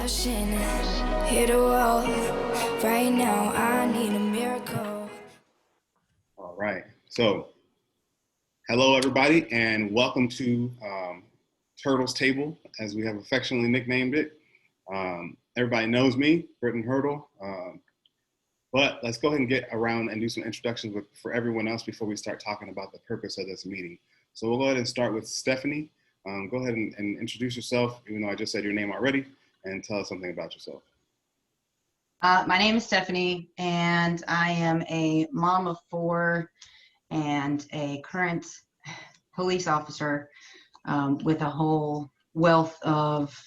caution, hit a wall. Right now, I need a miracle. All right. So, hello, everybody, and welcome to Turtle's Table, as we have affectionately nicknamed it. Everybody knows me, Britton Hurdle. But let's go ahead and get around and do some introductions for everyone else before we start talking about the purpose of this meeting. So we'll go ahead and start with Steph Anie. Go ahead and introduce yourself, even though I just said your name already, and tell us something about yourself. My name is Steph Anie, and I am a mom of 4 and a current police officer with a whole wealth of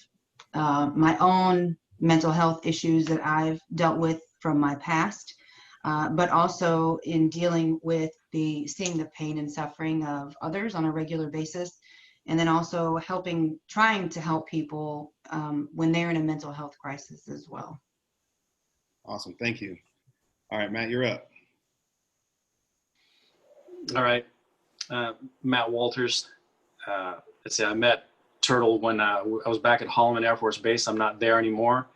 my own mental health issues that I've dealt with from my past, but also in dealing with seeing the pain and suffering of others on a regular basis, and then also trying to help people when they're in a mental health crisis as well. Awesome, thank you. All right, Matt, you're up. All right, Matt Walters. Let's see, I met Turtle when I was back at Holloman Air Force Base. I'm not there anymore.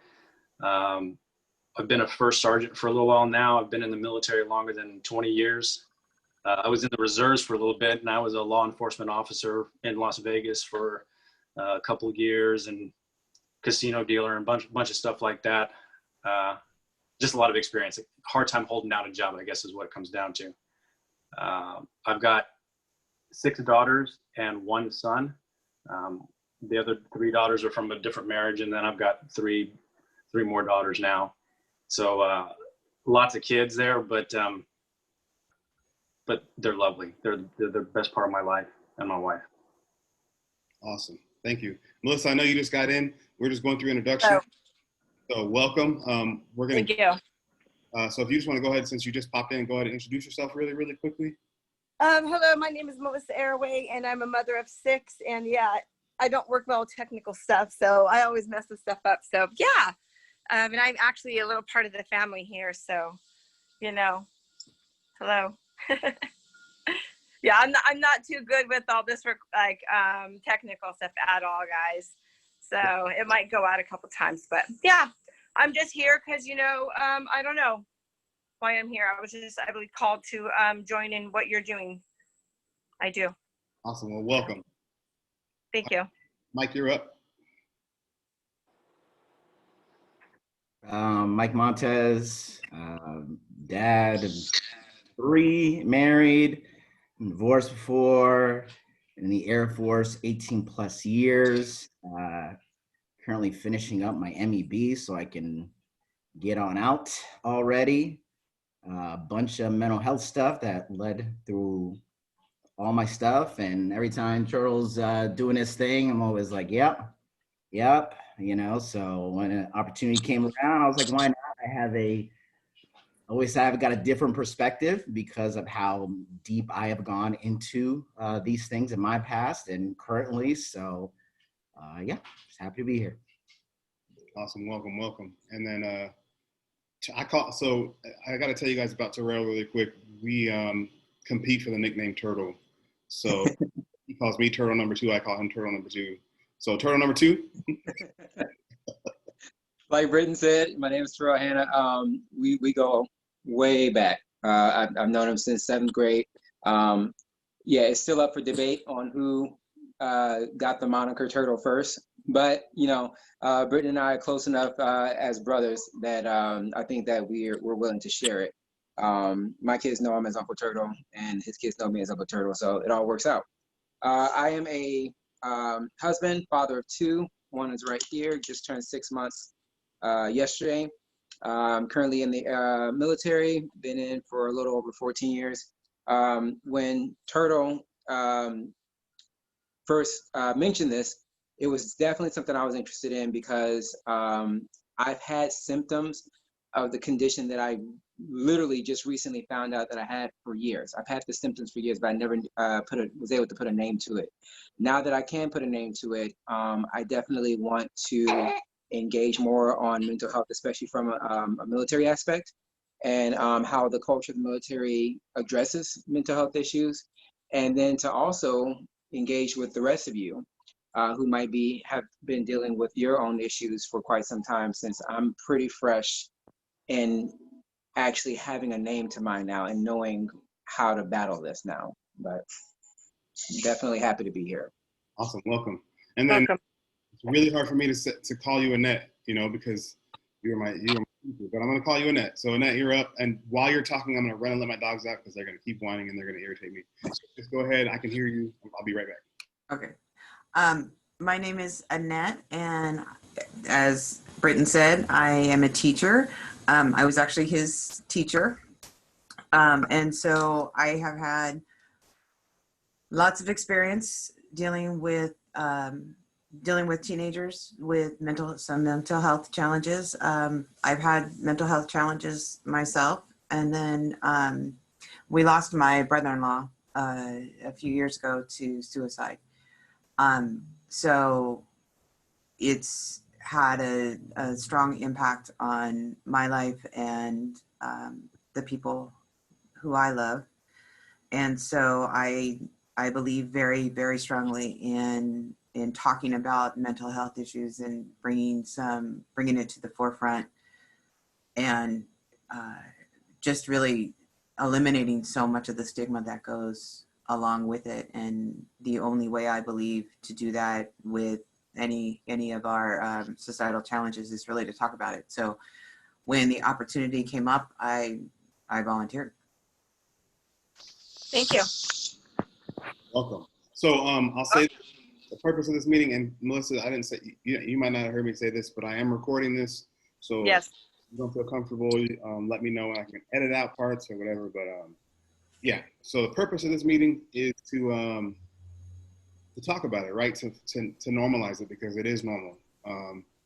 I've been a first sergeant for a little while now. I've been in the military longer than 20 years. I was in the reserves for a little bit, and I was a law enforcement officer in Las Vegas for a couple of years, and casino dealer and bunch of stuff like that. Just a lot of experience. Hard time holding down a job, I guess, is what it comes down to. I've got 6 daughters and 1 son. The other 3 daughters are from a different marriage, and then I've got three more daughters now. So lots of kids there, but they're lovely. They're the best part of my life, and my wife. Awesome, thank you. Melissa, I know you just got in. We're just going through introduction. Oh. So welcome. Thank you. So if you just want to go ahead, since you just popped in, go ahead and introduce yourself really, really quickly. Hello, my name is Melissa Arroway, and I'm a mother of 6. And yeah, I don't work well with technical stuff, so I always mess this stuff up. So yeah, and I'm actually a little part of the family here. So, hello. Yeah, I'm not too good with all this technical stuff at all, guys. So it might go out a couple times, but yeah, I'm just here because I don't know why I'm here. I believe called to join in what you're doing. I do. Awesome. Well, welcome. Thank you. Mike, you're up. Mike Montes, dad of 3, married, divorced before, in the Air Force 18 plus years, currently finishing up my MEB so I can get on out already. A bunch of mental health stuff that led through all my stuff, and every time Turtle's doing his thing, I'm always like, yep, so when an opportunity came around, I was like, why not? I've got a different perspective because of how deep I have gone into these things in my past and currently. So just happy to be here. Awesome, welcome. And then I got to tell you guys about Terrell really quick. We compete for the nickname Turtle. So he calls me Turtle number 2. I call him Turtle number 2. So Turtle number 2. Like Britton said, my name is Terrell Hannah. We go way back. I've known him since 7th grade. It's still up for debate on who got the moniker Turtle first. But Britton and I are close enough as brothers that I think that we're willing to share it. My kids know him as Uncle Turtle, and his kids know me as Uncle Turtle, so it all works out. I am a husband, father of 2. One is right here, just turned 6 months yesterday. I'm currently in the military, been in for a little over 14 years. When Turtle first mentioned this, it was definitely something I was interested in because I've had symptoms of the condition that I literally just recently found out that I had for years. I've had the symptoms for years, but I never was able to put a name to it. Now that I can put a name to it, I definitely want to engage more on mental health, especially from a military aspect, and how the culture of the military addresses mental health issues, and then to also engage with the rest of you who might have been dealing with your own issues for quite some time, since I'm pretty fresh in actually having a name to mine now and knowing how to battle this now. But definitely happy to be here. Awesome, welcome. And then Welcome. it's really hard for me to call you Annette, because you're my teacher, but I'm gonna call you Annette. So Annette, you're up, and while you're talking, I'm gonna run and let my dogs out because they're gonna keep whining and they're gonna irritate me. So just go ahead, I can hear you. I'll be right back. Okay. My name is Annette, and as Britton said, I am a teacher. I was actually his teacher. And so I have had lots of experience dealing with teenagers with some mental health challenges. I've had mental health challenges myself, and then we lost my brother-in-law a few years ago to suicide. So it's had a strong impact on my life and the people who I love. And so I believe very, very strongly in talking about mental health issues and bringing it to the forefront, and just really eliminating so much of the stigma that goes along with it. And the only way I believe to do that with any of our societal challenges is really to talk about it. So when the opportunity came up, I volunteered. Thank you. Welcome. So I'll say the purpose of this meeting, and Melissa, I didn't say, you might not have heard me say this, but I am recording this. So Yes. if you don't feel comfortable, let me know. I can edit out parts or whatever, but yeah. So the purpose of this meeting is to talk about it, right? To normalize it, because it is normal.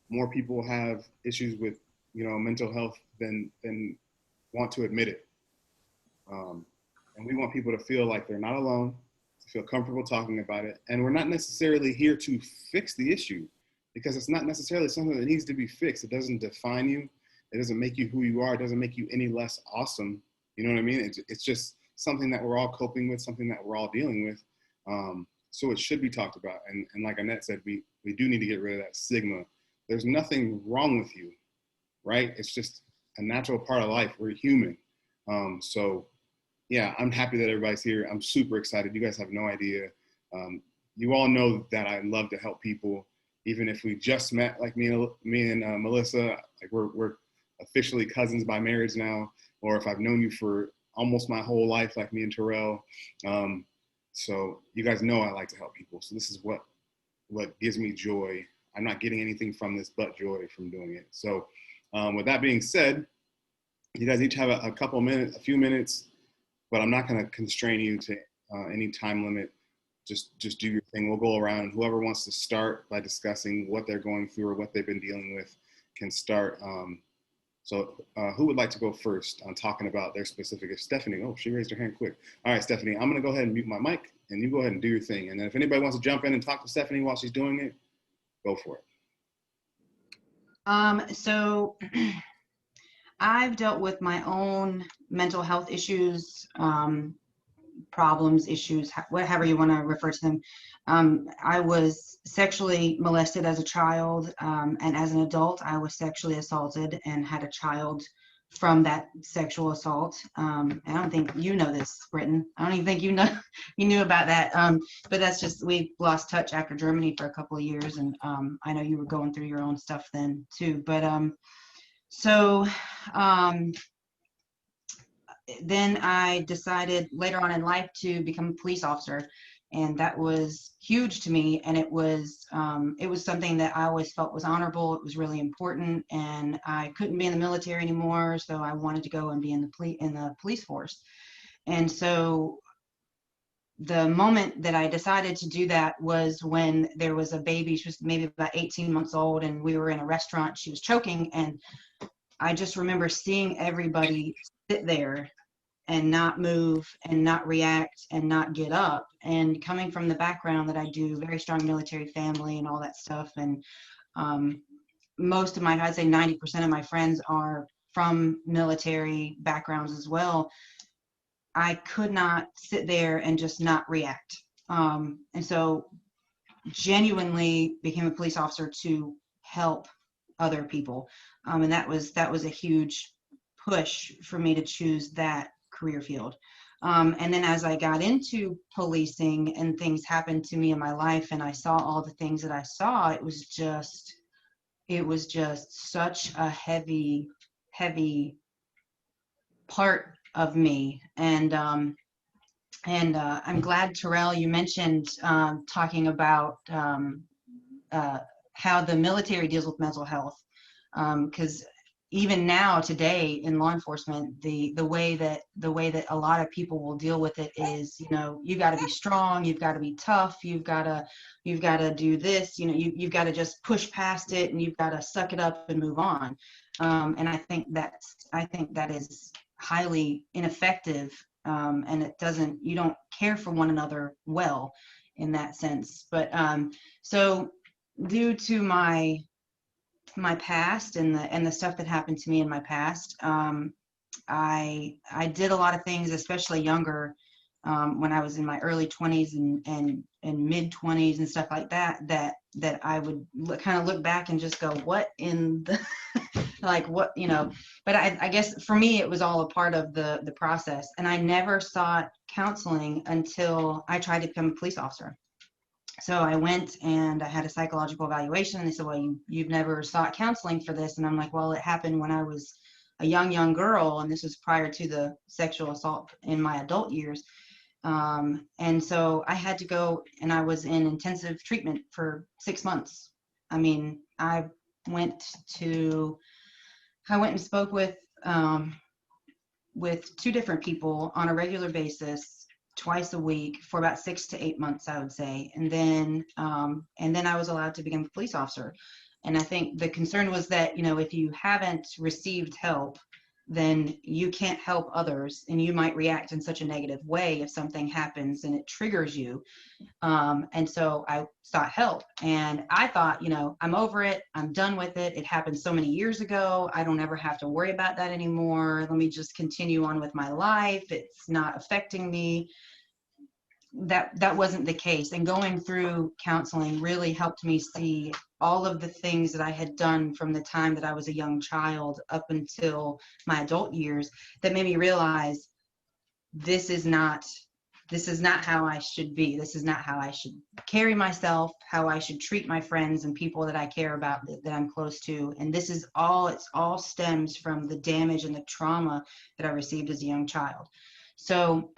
More people have issues with, mental health than want to admit it. And we want people to feel like they're not alone, to feel comfortable talking about it. And we're not necessarily here to fix the issue, because it's not necessarily something that needs to be fixed. It doesn't define you. It doesn't make you who you are. It doesn't make you any less awesome. You know what I mean? It's just something that we're all coping with, something that we're all dealing with. So it should be talked about. And like Annette said, we do need to get rid of that stigma. There's nothing wrong with you, right? It's just a natural part of life. We're human. So yeah, I'm happy that everybody's here. I'm super excited. You guys have no idea. You all know that I love to help people, even if we just met, like me and Melissa, like we're officially cousins by marriage now, or if I've known you for almost my whole life, like me and Terrell. So you guys know I like to help people. So this is what gives me joy. I'm not getting anything from this but joy from doing it. So with that being said, you guys each have a few minutes, but I'm not going to constrain you to any time limit. Just do your thing. We'll go around. Whoever wants to start by discussing what they're going through or what they've been dealing with can start. So who would like to go first on talking about their specific? Stephanie, she raised her hand quick. All right, Stephanie, I'm going to go ahead and mute my mic, and you go ahead and do your thing. And then if anybody wants to jump in and talk to Stephanie while she's doing it, go for it. So I've dealt with my own mental health issues, problems, issues, whatever you want to refer to them. I was sexually molested as a child, and as an adult, I was sexually assaulted and had a child from that sexual assault. And I don't think you know this, Britton. I don't even think you knew about that. But that's just, we lost touch after Germany for a couple of years, and I know you were going through your own stuff then too. But then I decided later on in life to become a police officer, and that was huge to me. And it was something that I always felt was honorable. It was really important, and I couldn't be in the military anymore, so I wanted to go and be in the police force. And so the moment that I decided to do that was when there was a baby. She was maybe about 18 months old, and we were in a restaurant. She was choking, and I just remember seeing everybody sit there and not move and not react and not get up. And coming from the background that I do, very strong military family and all that stuff. And most of I'd say 90% of my friends are from military backgrounds as well. I could not sit there and just not react. And so genuinely became a police officer to help other people. And that was a huge push for me to choose that career field. And then as I got into policing and things happened to me in my life and I saw all the things that I saw, it was just such a heavy part of me. And I'm glad, Terrell, you mentioned talking about how the military deals with mental health, because even now today in law enforcement, the way that a lot of people will deal with it is, you know, you got to be strong, you've got to be tough, you've got to do this, you know, you've got to just push past it and you've got to suck it up and move on. And I think that is highly ineffective, and you don't care for one another well in that sense. But so due to my past and the stuff that happened to me in my past, I did a lot of things, especially younger, when I was in my early 20s and mid 20s and stuff like that I would kind of look back and just go, what in the like, what, you know. But I guess for me it was all a part of the process, and I never sought counseling until I tried to become a police officer. So I went and I had a psychological evaluation, and they said, well, you've never sought counseling for this. And I'm like, well, it happened when I was a young girl, and this was prior to the sexual assault in my adult years. And so I had to go, and I was in intensive treatment for 6 months. I mean, I went and spoke with 2 different people on a regular basis, twice a week for about 6 to 8 months, I would say. And then I was allowed to become a police officer. And I think the concern was that, you know, if you haven't received help, then you can't help others, and you might react in such a negative way if something happens and it triggers you. And so I sought help, and I thought, you know, I'm over it. I'm done with it. It happened so many years ago. I don't ever have to worry about that anymore. Let me just continue on with my life. It's not affecting me. That wasn't the case. And going through counseling really helped me see all of the things that I had done from the time that I was a young child up until my adult years that made me realize this is not how I should be. This is not how I should carry myself, how I should treat my friends and people that I care about, that I'm close to. And it all stems from the damage and the trauma that I received as a young child. So,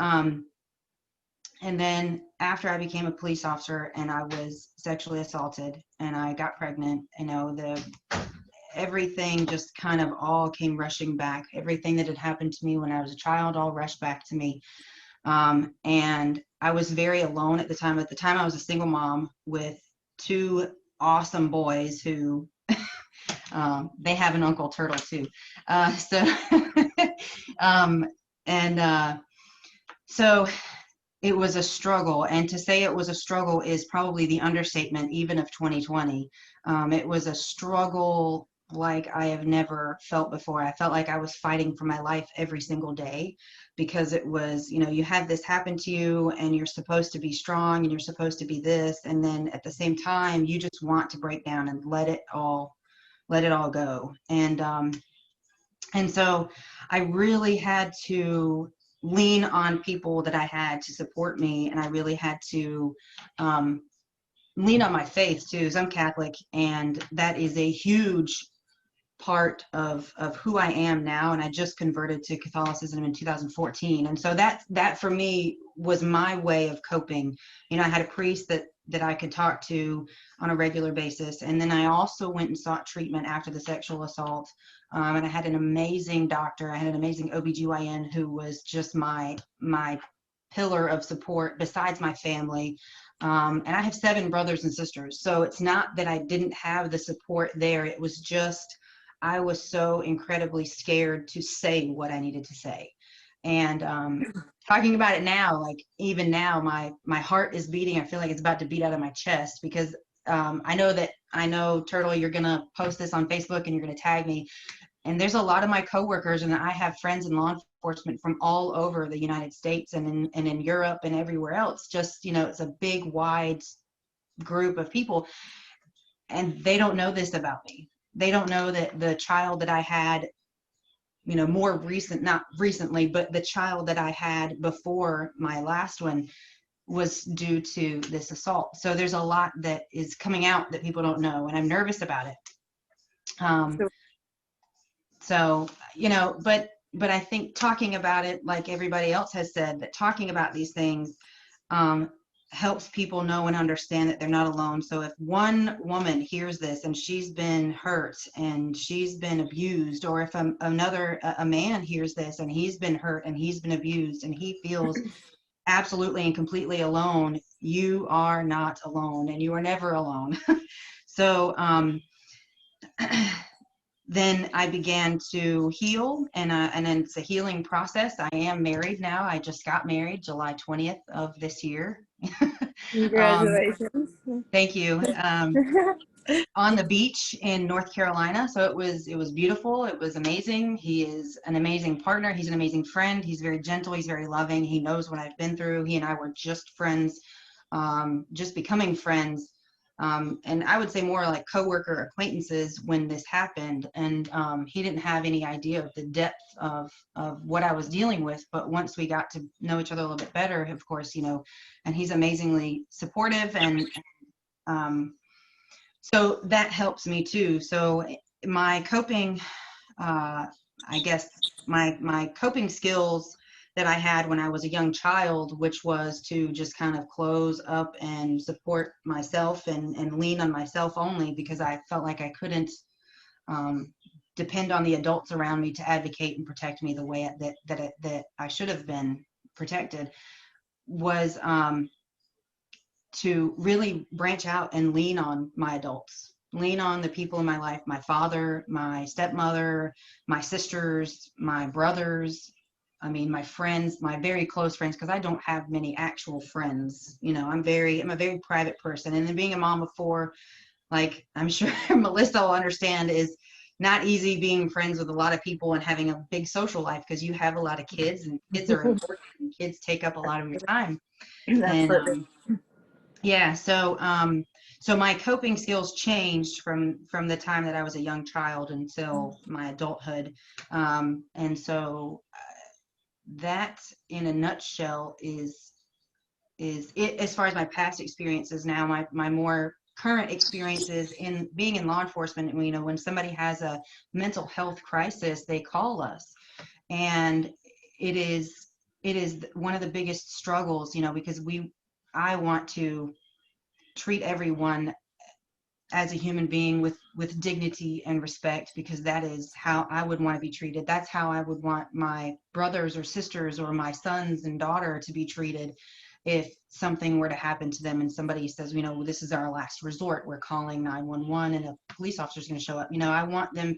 and then after I became a police officer and I was sexually assaulted and I got pregnant, you know, everything just kind of all came rushing back. Everything that had happened to me when I was a child all rushed back to me. And I was very alone at the time. At the time, I was a single mom with 2 awesome boys who they have an Uncle Turtle too. So it was a struggle, and to say it was a struggle is probably the understatement, even of 2020. It was a struggle like I have never felt before. I felt like I was fighting for my life every single day, because it was, you know, you have this happen to you and you're supposed to be strong and you're supposed to be this, and then at the same time you just want to break down and let it all go. And so I really had to lean on people that I had to support me, and I really had to lean on my faith too. So I'm Catholic, and that is a huge part of who I am now, and I just converted to Catholicism in 2014. And so that for me was my way of coping. You know, I had a priest that I could talk to on a regular basis, and then I also went and sought treatment after the sexual assault. And I had an amazing doctor. I had an amazing OBGYN who was just my pillar of support besides my family. And I have 7 brothers and sisters. So it's not that I didn't have the support there. It was just, I was so incredibly scared to say what I needed to say. And talking about it now, like even now, my heart is beating. I feel like it's about to beat out of my chest, because I know, Turtle, you're going to post this on Facebook and you're going to tag me. And there's a lot of my coworkers, and I have friends in law enforcement from all over the United States and in Europe and everywhere else. Just, you know, it's a big, wide group of people, and they don't know this about me. They don't know that the child that I had, not recently, but the child that I had before my last one was due to this assault. So there's a lot that is coming out that people don't know, and I'm nervous about it. So, but I think talking about it, like everybody else has said, that talking about these things helps people know and understand that they're not alone. So if one woman hears this and she's been hurt and she's been abused, or if a man hears this and he's been hurt and he's been abused and he feels absolutely and completely alone, you are not alone, and you are never alone. So then I began to heal, and then it's a healing process. I am married now. I just got married July 20th of this year. Congratulations. Thank you. On the beach in North Carolina. So it was beautiful. It was amazing. He is an amazing partner. He's an amazing friend. He's very gentle. He's very loving. He knows what I've been through. He and I were just friends, just becoming friends. And I would say more like coworker acquaintances when this happened. And he didn't have any idea of the depth of what I was dealing with. But once we got to know each other a little bit better, of course, and he's amazingly supportive, and so that helps me too. So my coping, I guess my coping skills that I had when I was a young child, which was to just kind of close up and support myself and lean on myself only, because I felt like I couldn't depend on the adults around me to advocate and protect me the way that I should have been protected, was to really branch out and lean on my adults, lean on the people in my life, my father, my stepmother, my sisters, my brothers, my friends, my very close friends, because I don't have many actual friends. I'm a very private person. And then being a mom of 4, like I'm sure Melissa will understand, is not easy being friends with a lot of people and having a big social life, because you have a lot of kids, and kids are important, and kids take up a lot of your time. And yeah, so my coping skills changed from the time that I was a young child until my adulthood. And so that, in a nutshell, is it as far as my past experiences. Now my more current experiences in being in law enforcement, when somebody has a mental health crisis, they call us, and it is one of the biggest struggles, because I want to treat everyone as a human being with dignity and respect, because that is how I would want to be treated. That's how I would want my brothers or sisters or my sons and daughter to be treated if something were to happen to them and somebody says, this is our last resort, we're calling 911 and a police officer is going to show up. I want them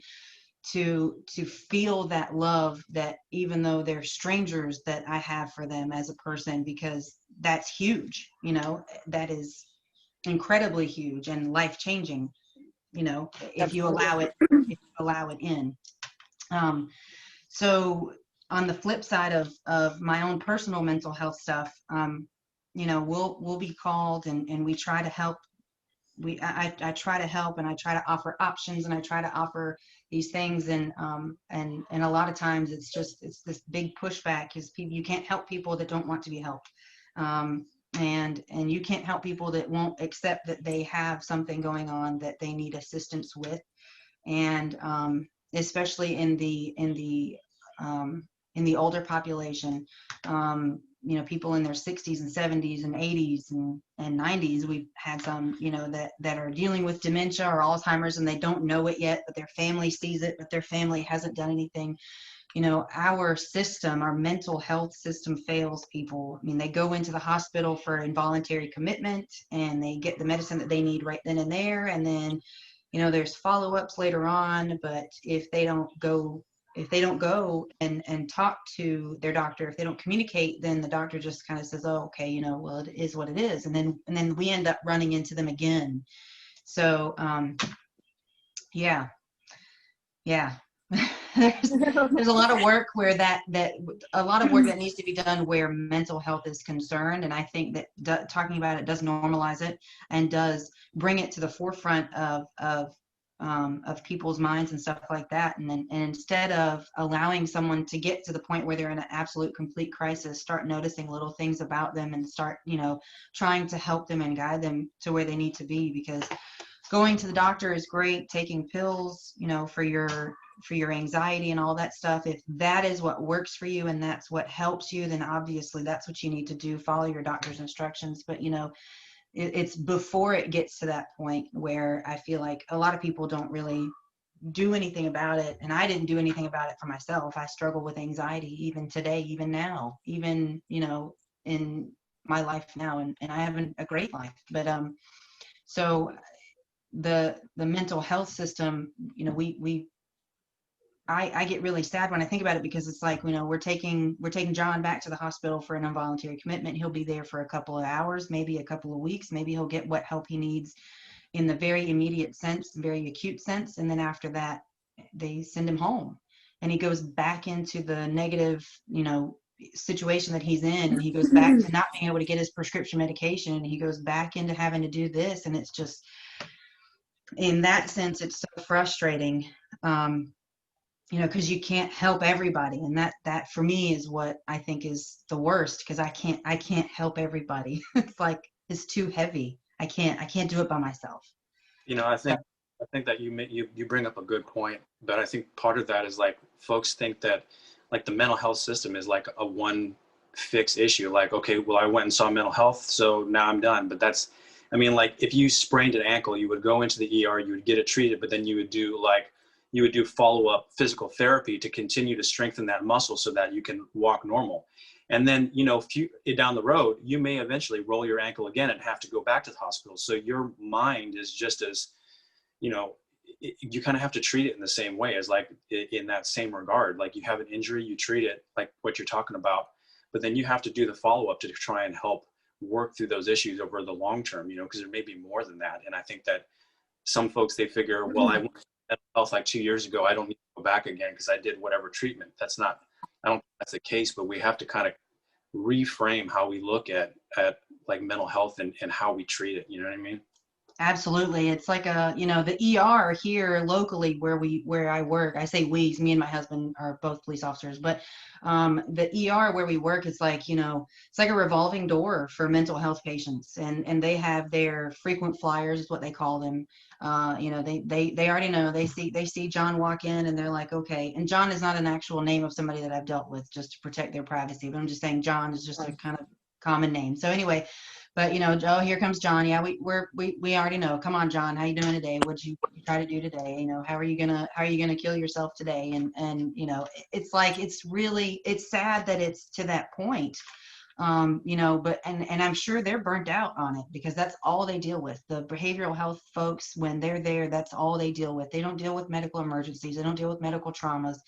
to feel that love, that even though they're strangers, that I have for them as a person, because that's huge. That is incredibly huge and life-changing, if you allow it in. So on the flip side of my own personal mental health stuff, we'll be called, and we try to help. I try to help, and I try to offer options, and I try to offer these things, and a lot of times it's this big pushback, because you can't help people that don't want to be helped. And you can't help people that won't accept that they have something going on that they need assistance with. And especially in the older population, people in their 60s and 70s and 80s and 90s. We've had some, that are dealing with dementia or Alzheimer's, and they don't know it yet, but their family sees it, but their family hasn't done anything. Our system, our mental health system fails people. They go into the hospital for involuntary commitment, and they get the medicine that they need right then and there. And then, there's follow-ups later on, but if they don't go and talk to their doctor, if they don't communicate, then the doctor just kind of says, oh, okay, well, it is what it is. And then we end up running into them again. So, yeah. there's a lot of work where a lot of work that needs to be done where mental health is concerned. And I think that talking about it does normalize it and does bring it to the forefront of people's minds and stuff like that. And instead of allowing someone to get to the point where they're in an absolute complete crisis, start noticing little things about them and start, trying to help them and guide them to where they need to be. Because going to the doctor is great, taking pills, for your anxiety and all that stuff. If that is what works for you and that's what helps you, then obviously that's what you need to do. Follow your doctor's instructions. But, it's before it gets to that point where I feel like a lot of people don't really do anything about it. And I didn't do anything about it for myself. I struggle with anxiety even today, even now, even, in my life now. And I have a great life. But so the mental health system, I get really sad when I think about it, because it's like, we're taking John back to the hospital for an involuntary commitment. He'll be there for a couple of hours, maybe a couple of weeks. Maybe he'll get what help he needs in the very immediate sense, very acute sense. And then after that, they send him home and he goes back into the negative, situation that he's in. And he goes back to not being able to get his prescription medication. And he goes back into having to do this. And it's just, in that sense, it's so frustrating. Because you can't help everybody. And that for me is what I think is the worst, because I can't help everybody. It's like, it's too heavy. I can't do it by myself. I think that you bring up a good point, but I think part of that is like, folks think that like the mental health system is like a one fix issue. Like, okay, well, I went and saw mental health, so now I'm done. But like if you sprained an ankle, you would go into the ER, you would get it treated, but then you would do follow-up physical therapy to continue to strengthen that muscle so that you can walk normal. And then, down the road, you may eventually roll your ankle again and have to go back to the hospital. So your mind is just as, you kind of have to treat it in the same way as like in that same regard. Like you have an injury, you treat it like what you're talking about, but then you have to do the follow-up to try and help work through those issues over the long term, because there may be more than that. And I think that some folks, they figure, well, I went to mental health like 2 years ago, I don't need to go back again because I did whatever treatment. I don't think that's the case, but we have to kind of reframe how we look at like mental health and how we treat it. You know what I mean? Absolutely. It's like the ER here locally where I work, I say we, me and my husband are both police officers, but the ER where we work is like, it's like a revolving door for mental health patients, and they have their frequent flyers is what they call them. They already know, they see John walk in and they're like, okay. And John is not an actual name of somebody that I've dealt with just to protect their privacy, but I'm just saying John is just a kind of common name. So anyway, but oh, here comes John. Yeah, we already know. Come on, John, how you doing today? What'd you try to do today? How are you gonna kill yourself today? And it's like, it's sad that it's to that point. But I'm sure they're burnt out on it, because that's all they deal with. The behavioral health folks, when they're there, that's all they deal with. They don't deal with medical emergencies. They don't deal with medical traumas.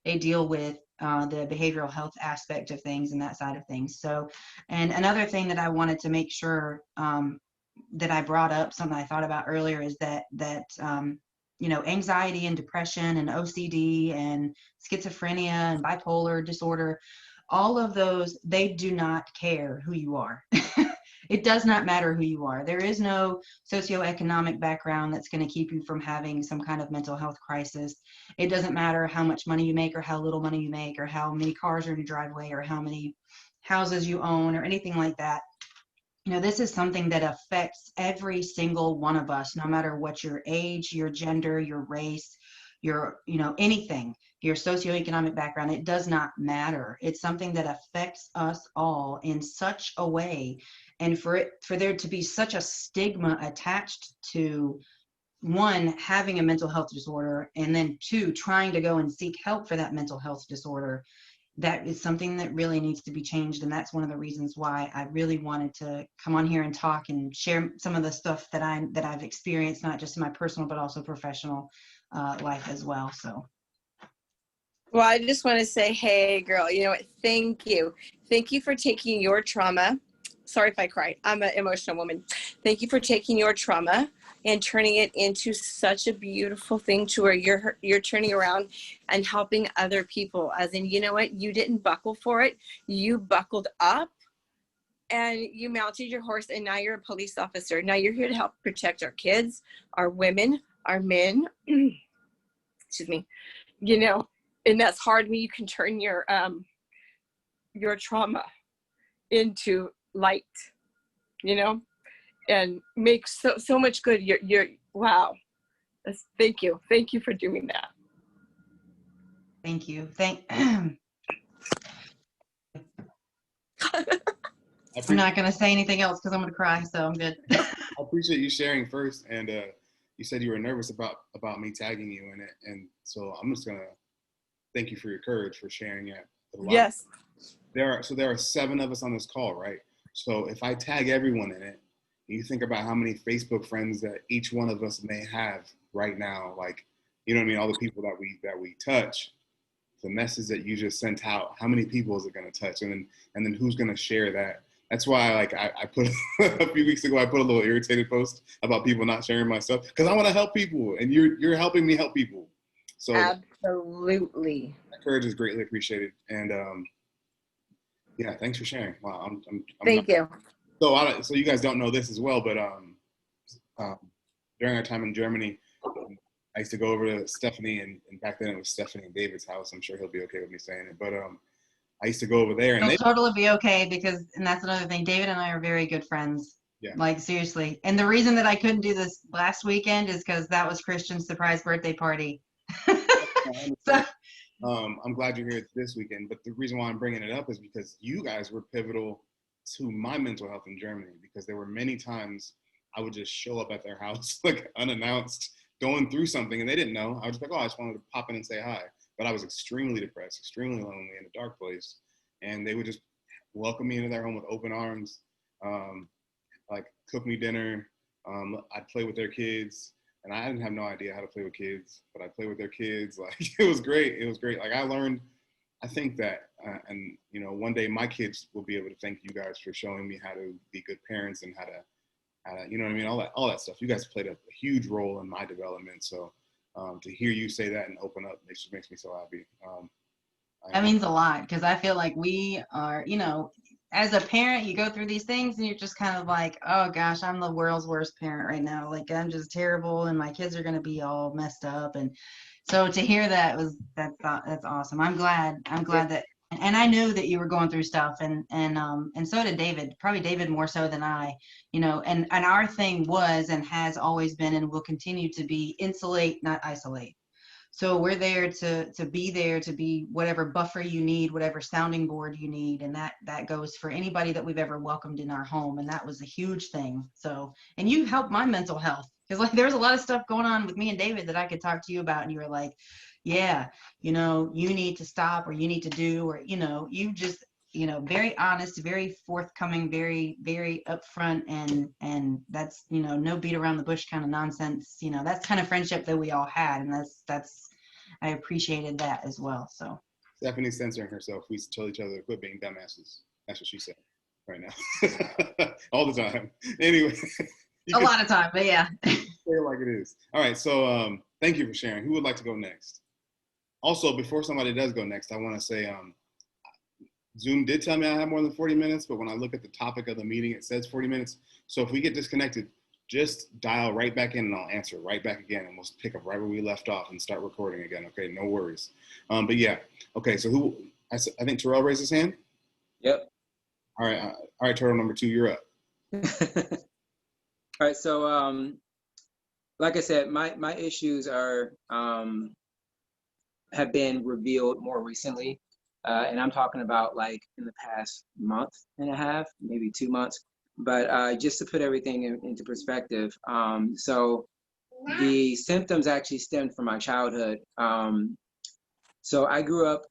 They deal with the behavioral health aspect of things and that side of things. So, and another thing that I wanted to make sure that I brought up, something I thought about earlier, is that anxiety and depression and OCD and schizophrenia and bipolar disorder, all of those, they do not care who you are. It does not matter who you are. There is no socioeconomic background that's going to keep you from having some kind of mental health crisis. It doesn't matter how much money you make or how little money you make or how many cars are in your driveway or how many houses you own or anything like that. This is something that affects every single one of us, no matter what your age, your gender, your race, your, anything, your socioeconomic background. It does not matter. It's something that affects us all in such a way. And for there to be such a stigma attached to, one, having a mental health disorder, and then two, trying to go and seek help for that mental health disorder, that is something that really needs to be changed. And that's one of the reasons why I really wanted to come on here and talk and share some of the stuff that I've experienced, not just in my personal, but also professional life as well. So. Well, I just want to say, hey, girl, you know what? Thank you. Thank you for taking your trauma. Sorry if I cried. I'm an emotional woman. Thank you for taking your trauma and turning it into such a beautiful thing to where you're turning around and helping other people, as in, you know what, you didn't buckle for it, you buckled up and you mounted your horse, and now you're a police officer. Now you're here to help protect our kids, our women, our men. Excuse me. You know, and that's hard when you can turn your trauma into light, you know, and make so much good. You're wow. Thank you for doing that. Thank you. I'm not going to say anything else because I'm going to cry, so I'm good. I appreciate you sharing first, and you said you were nervous about me tagging you in it, and so I'm just gonna thank you for your courage for sharing it. Yes. There are 7 of us on this call, right? So if I tag everyone in it, you think about how many Facebook friends that each one of us may have right now, like, you know what I mean, all the people that we touch, the message that you just sent out, how many people is it going to touch, and then who's going to share that? That's why, like, I put a few weeks ago, I put a little irritated post about people not sharing my stuff because I want to help people, and you're helping me help people. So absolutely, that courage is greatly appreciated, and yeah, thanks for sharing. Wow, I'm thank you. So you guys don't know this as well, but during our time in Germany, I used to go over to Steph Anie, and back then it was Steph Anie and David's house. I'm sure he'll be okay with me saying it, but I used to go over there, and He'll totally be okay because, and that's another thing, David and I are very good friends. Yeah. Like, seriously. And the reason that I couldn't do this last weekend is because that was Christian's surprise birthday party. So, I'm glad you're here this weekend, but the reason why I'm bringing it up is because you guys were pivotal to my mental health in Germany, because there were many times I would just show up at their house like unannounced, going through something, and they didn't know. I was like, oh, I just wanted to pop in and say hi. But I was extremely depressed, extremely lonely, in a dark place. And they would just welcome me into their home with open arms, like cook me dinner. I'd play with their kids. And I didn't have no idea how to play with kids, but I'd play with their kids. Like, it was great. It was great. Like, I learned, I think that, and, you know, one day my kids will be able to thank you guys for showing me how to be good parents and how to, you know what I mean? All that stuff. You guys played a huge role in my development. So to hear you say that and open up makes me so happy. that means a lot, because I feel like we are, you know, as a parent, you go through these things and you're just kind of like, oh gosh, I'm the world's worst parent right now. Like, I'm just terrible and my kids are going to be all messed up. And so to hear that that's awesome. I'm glad that, and I knew that you were going through stuff, and so did David, probably David more so than I, you know, and our thing was and has always been and will continue to be insulate, not isolate. So we're there to be whatever buffer you need, whatever sounding board you need. And that goes for anybody that we've ever welcomed in our home. And that was a huge thing. So, and you helped my mental health, because like there was a lot of stuff going on with me and David that I could talk to you about. And you were like, yeah, you know, you need to stop, or you need to do, or, you know, you just, you know, very honest, very forthcoming, very, very upfront, and that's, you know, no beat around the bush kind of nonsense. You know, that's kind of friendship that we all had, and that's I appreciated that as well. So Stephanie's censoring herself. We tell each other to quit being dumbasses. That's what she said right now. All the time. Anyway. A lot of time, but yeah. Say it like it is. All right, so thank you for sharing. Who would like to go next? Also, before somebody does go next, I want to say Zoom did tell me I have more than 40 minutes, but when I look at the topic of the meeting, it says 40 minutes. So if we get disconnected, just dial right back in and I'll answer right back again, and we'll pick up right where we left off and start recording again. Okay, no worries. But yeah, okay, so I think Terrell raised his hand? Yep. All right, Turtle number 2, you're up. All right, so like I said, my issues are have been revealed more recently, and I'm talking about like in the past month and a half, maybe 2 months. But just to put everything into perspective, so the symptoms actually stemmed from my childhood. So I grew up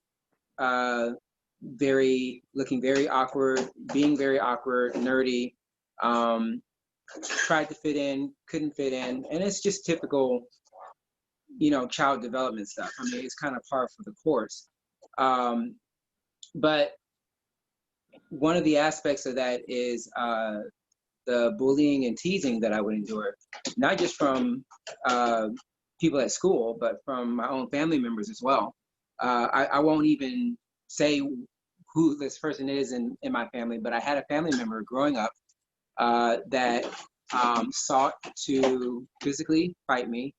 looking very awkward, being very awkward, nerdy. Tried to fit in, couldn't fit in, and it's just typical, you know, child development stuff. I mean, it's kind of par for the course. But one of the aspects of that is the bullying and teasing that I would endure, not just from people at school, but from my own family members as well. I won't even say who this person is in my family, but I had a family member growing up that sought to physically fight me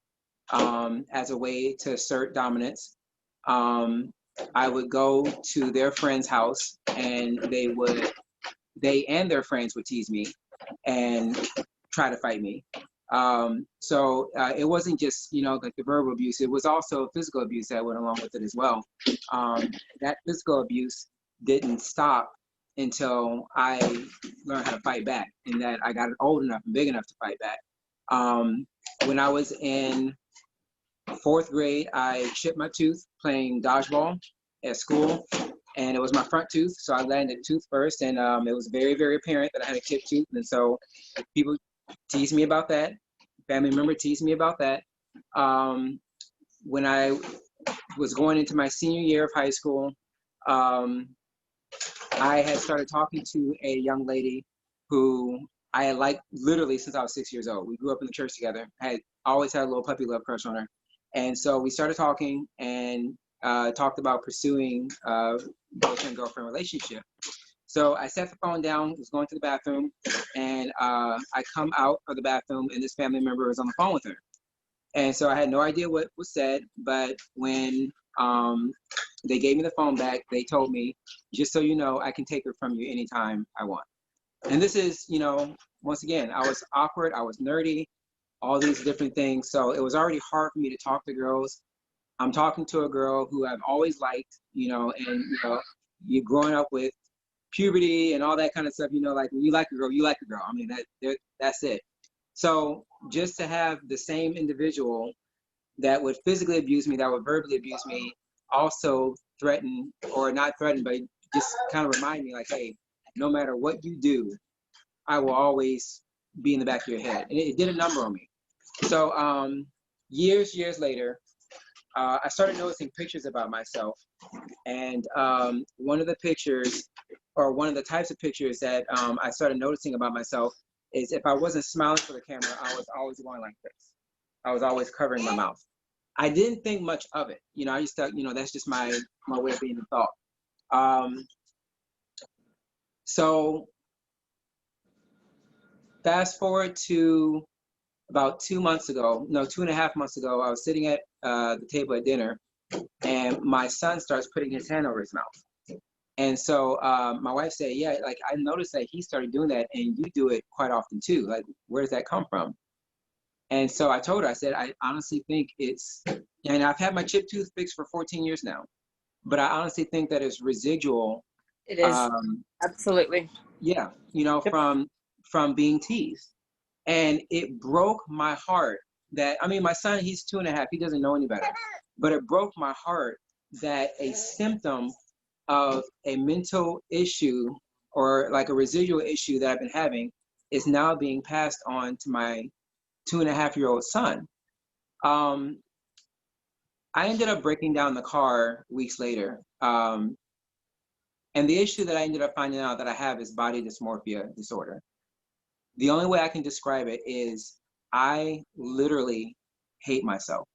as a way to assert dominance. I would go to their friend's house, and they and their friends would tease me and try to fight me. So it wasn't just, like the verbal abuse, it was also physical abuse that went along with it as well. That physical abuse didn't stop until I learned how to fight back, and that I got old enough and big enough to fight back. When I was in 4th grade, I chipped my tooth playing dodgeball at school, and it was my front tooth, so I landed tooth first, and it was very, very apparent that I had a chipped tooth, and so people teased me about that. Family member teased me about that. When I was going into my senior year of high school, I had started talking to a young lady who I had liked literally since I was 6 years old. We grew up in the church together. I had always had a little puppy love crush on her. And so we started talking and talked about pursuing a boyfriend-girlfriend relationship. So I set the phone down, was going to the bathroom, and I come out of the bathroom, and this family member was on the phone with her. And so I had no idea what was said, but when they gave me the phone back, they told me, just so you know, I can take her from you anytime I want. And this is, once again, I was awkward, I was nerdy, all these different things. So it was already hard for me to talk to girls. I'm talking to a girl who I've always liked, and, you're growing up with puberty and all that kind of stuff, like when you like a girl, you like a girl. I mean, that's it. So just to have the same individual that would physically abuse me, that would verbally abuse me, also threaten, or not threaten, but just kind of remind me like, hey, no matter what you do, I will always be in the back of your head. And it did a number on me. So years later, I started noticing pictures about myself. And one of the pictures, or one of the types of pictures that I started noticing about myself is if I wasn't smiling for the camera, I was always going like this. I was always covering my mouth. I didn't think much of it. I just thought, that's just my way of being in thought. So fast forward to about 2.5 months ago, I was sitting at the table at dinner, and my son starts putting his hand over his mouth. And so my wife said, yeah, like I noticed that he started doing that, and you do it quite often too. Like, where does that come from? And so I told her, I said, I honestly think it's, and I've had my chipped tooth fixed for 14 years now, but I honestly think that it's residual. It is. Absolutely. Yeah. From being teased. And it broke my heart that, my son, he's 2.5, he doesn't know any better, but it broke my heart that a symptom of a mental issue, or like a residual issue that I've been having, is now being passed on to my 2.5-year-old son. I ended up breaking down the car weeks later. And the issue that I ended up finding out that I have is body dysmorphia disorder. The only way I can describe it is I literally hate myself.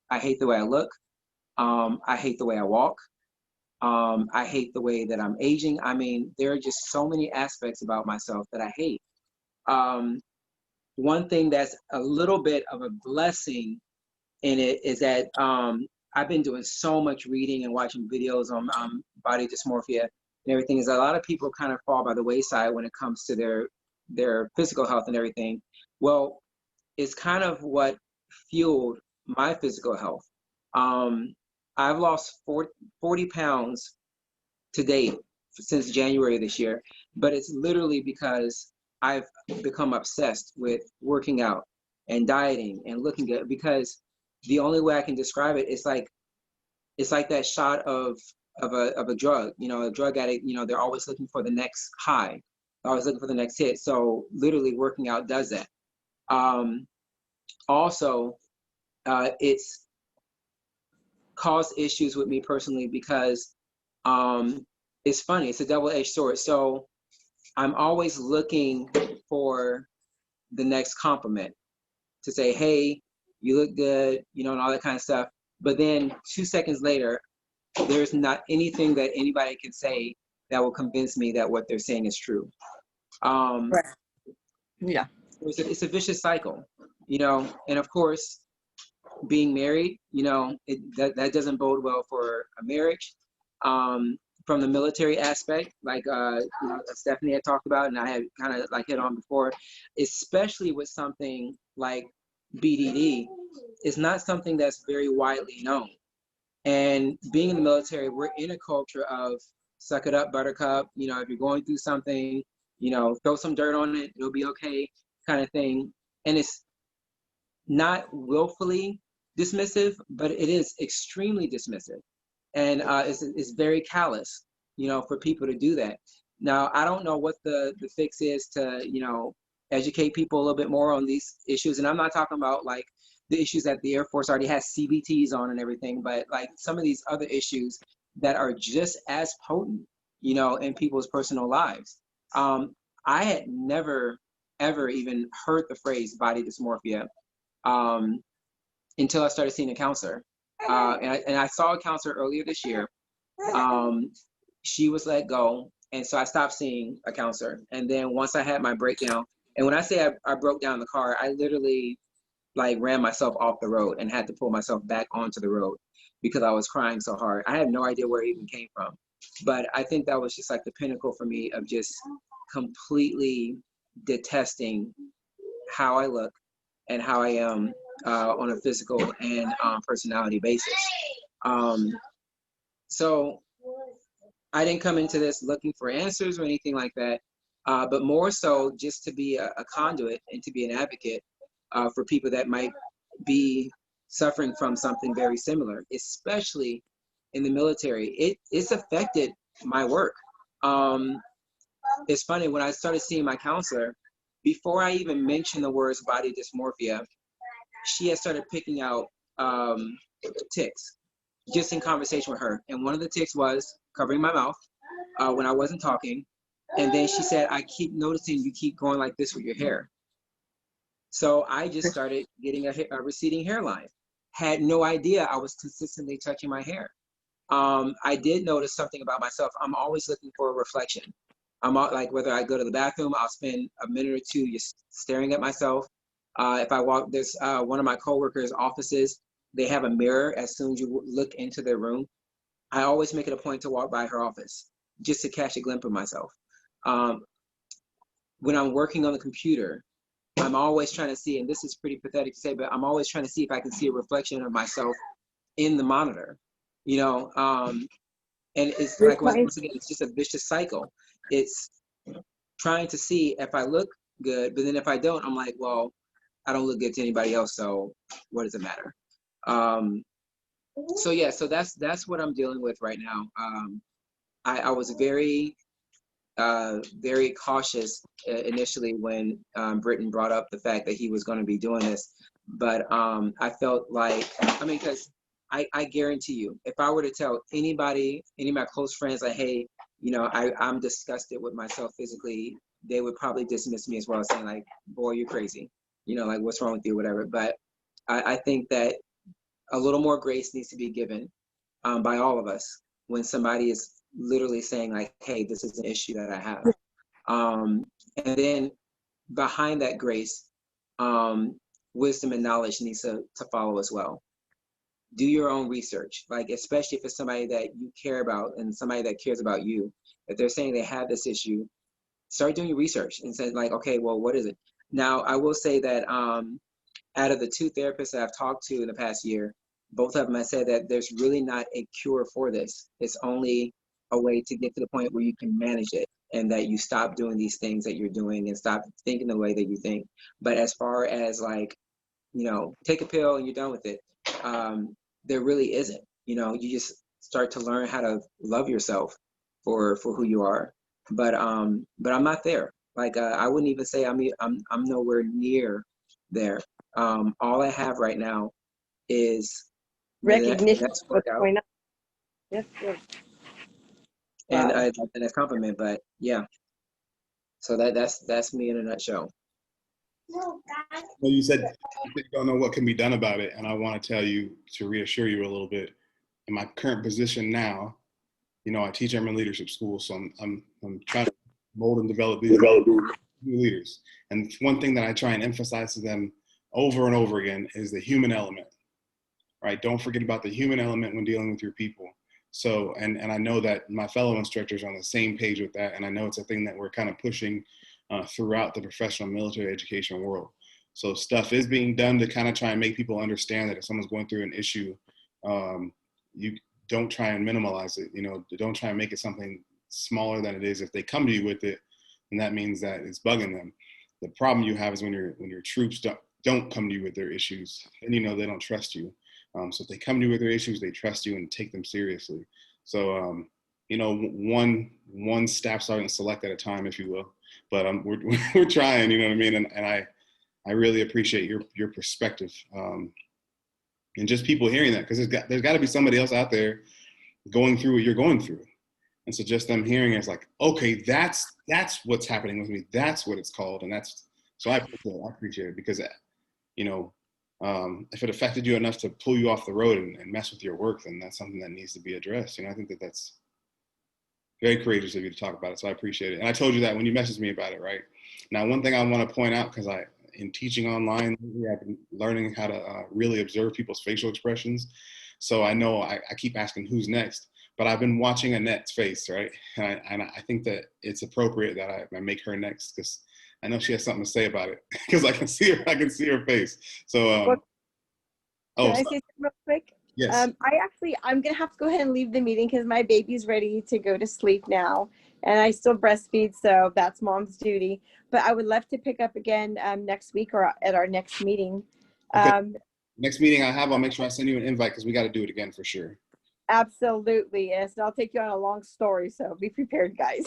I hate the way I look. I hate the way I walk. I hate the way that I'm aging. There are just so many aspects about myself that I hate. One thing that's a little bit of a blessing in it is that I've been doing so much reading and watching videos on body dysmorphia and everything. Is a lot of people kind of fall by the wayside when it comes to their physical health and everything. Well, it's kind of what fueled my physical health. I've lost 40 pounds to date since January of this year, but it's literally because I've become obsessed with working out and dieting and looking good, because the only way I can describe it is it's like that shot of a drug. A drug addict, they're always looking for the next high, always looking for the next hit. So literally working out does that. Also, it's caused issues with me personally because it's funny. It's a double-edged sword. So I'm always looking for the next compliment, to say, hey, you look good, you know, and all that kind of stuff. But then 2 seconds later, there's not anything that anybody can say that will convince me that what they're saying is true. Right. Yeah. It's a vicious cycle, you know, and of course, being married, you know, that doesn't bode well for a marriage. From the military aspect, like you know, Stephanie had talked about, and I had kind of like hit on before, especially with something like BDD, is not something that's very widely known. And being in the military, we're in a culture of suck it up, buttercup. You know, if you're going through something, you know, throw some dirt on it, it'll be okay, kind of thing. And it's not willfully dismissive, but it is extremely dismissive. And it's very callous, you know, for people to do that. Now, I don't know what the fix is to, you know, educate people a little bit more on these issues. And I'm not talking about like the issues that the Air Force already has CBTs on and everything, but like some of these other issues that are just as potent, you know, in people's personal lives. I had never, ever even heard the phrase body dysmorphia until I started seeing a counselor. And I saw a counselor earlier this year. She was let go. And so I stopped seeing a counselor. And then once I had my breakdown, and when I say I broke down in the car, I literally like ran myself off the road and had to pull myself back onto the road because I was crying so hard. I had no idea where it even came from. But I think that was just like the pinnacle for me of just completely detesting how I look and how I am on a physical and personality basis. So I didn't come into this looking for answers or anything like that, but more so just to be a conduit and to be an advocate for people that might be suffering from something very similar, especially in the military. It's affected my work. It's funny, when I started seeing my counselor, before I even mentioned the words body dysmorphia, she had started picking out tics just in conversation with her. And one of the tics was covering my mouth when I wasn't talking. And then she said, I keep noticing you keep going like this with your hair. So I just started getting a receding hairline. Had no idea I was consistently touching my hair. I did notice something about myself. I'm always looking for a reflection. I'm like, whether I go to the bathroom, I'll spend a minute or two just staring at myself. If I walk, there's one of my coworkers' offices, they have a mirror as soon as you look into their room. I always make it a point to walk by her office just to catch a glimpse of myself. When I'm working on the computer, I'm always trying to see, and this is pretty pathetic to say, but I'm always trying to see if I can see a reflection of myself in the monitor, you know? And it's like, once again, it's just a vicious cycle. It's trying to see if I look good, but then if I don't, I'm like, well, I don't look good to anybody else, so what does it matter? So yeah, so that's what I'm dealing with right now. I was very cautious initially when Britton brought up the fact that he was going to be doing this, but I felt like, I mean, because I guarantee you, if I were to tell anybody, any of my close friends, like, hey, you know, I'm disgusted with myself physically, they would probably dismiss me as well, saying like, boy, you're crazy. You know, like, what's wrong with you, whatever. But I think that a little more grace needs to be given by all of us when somebody is literally saying like, hey, this is an issue that I have. And then behind that grace, wisdom and knowledge needs to follow as well. Do your own research, like, especially if it's somebody that you care about and somebody that cares about you. If they're saying they have this issue, start doing your research and say like, okay, well, what is it? Now, I will say that out of the 2 therapists that I've talked to in the past year, both of them have said that there's really not a cure for this. It's only a way to get to the point where you can manage it and that you stop doing these things that you're doing and stop thinking the way that you think. But as far as like, you know, take a pill and you're done with it, there really isn't. You know, you just start to learn how to love yourself for who you are. But I'm not there. Like I wouldn't even say I'm nowhere near there. All I have right now is Recognition that's of what's workout. going on. Yes, yes. And that's compliment, but yeah. So that's me in a nutshell. Well, you said you don't know what can be done about it, and I want to tell you, to reassure you a little bit. In my current position now, you know, I teach Airmen leadership school, so I'm trying to mold and develop these new leaders. And one thing that I try and emphasize to them over and over again is the human element, right? Don't forget about the human element when dealing with your people. So, and I know that my fellow instructors are on the same page with that, and I know it's a thing that we're kind of pushing throughout the professional military education world. So stuff is being done to kind of try and make people understand that if someone's going through an issue, you don't try and minimize it. You know, don't try and make it something smaller than it is. If they come to you with it, then that means that it's bugging them. The problem you have is when your troops don't come to you with their issues, and you know they don't trust you. So if they come to you with their issues, they trust you and take them seriously. So you know, one staff sergeant select at a time, if you will. But we're trying, you know what I mean? And I really appreciate your perspective, and just people hearing that, because there's got to be somebody else out there going through what you're going through. And so just them hearing it's like, okay, that's what's happening with me. That's what it's called. And so I appreciate it, because, you know, if it affected you enough to pull you off the road and mess with your work, then that's something that needs to be addressed. You know, I think that's very courageous of you to talk about it. So I appreciate it. And I told you that when you messaged me about it, right? Now, one thing I want to point out, because in teaching online, I've been learning how to really observe people's facial expressions. So I know I keep asking who's next, but I've been watching Annette's face, right? And I think that it's appropriate that I make her next, because I know she has something to say about it, because I can see her face. So, can I say something real quick? Yes. I'm gonna have to go ahead and leave the meeting because my baby's ready to go to sleep now, and I still breastfeed, so that's mom's duty. But I would love to pick up again next week or at our next meeting. Okay. Next meeting I'll make sure I send you an invite, because we got to do it again for sure. Absolutely, yes. And I'll take you on a long story, so be prepared, guys.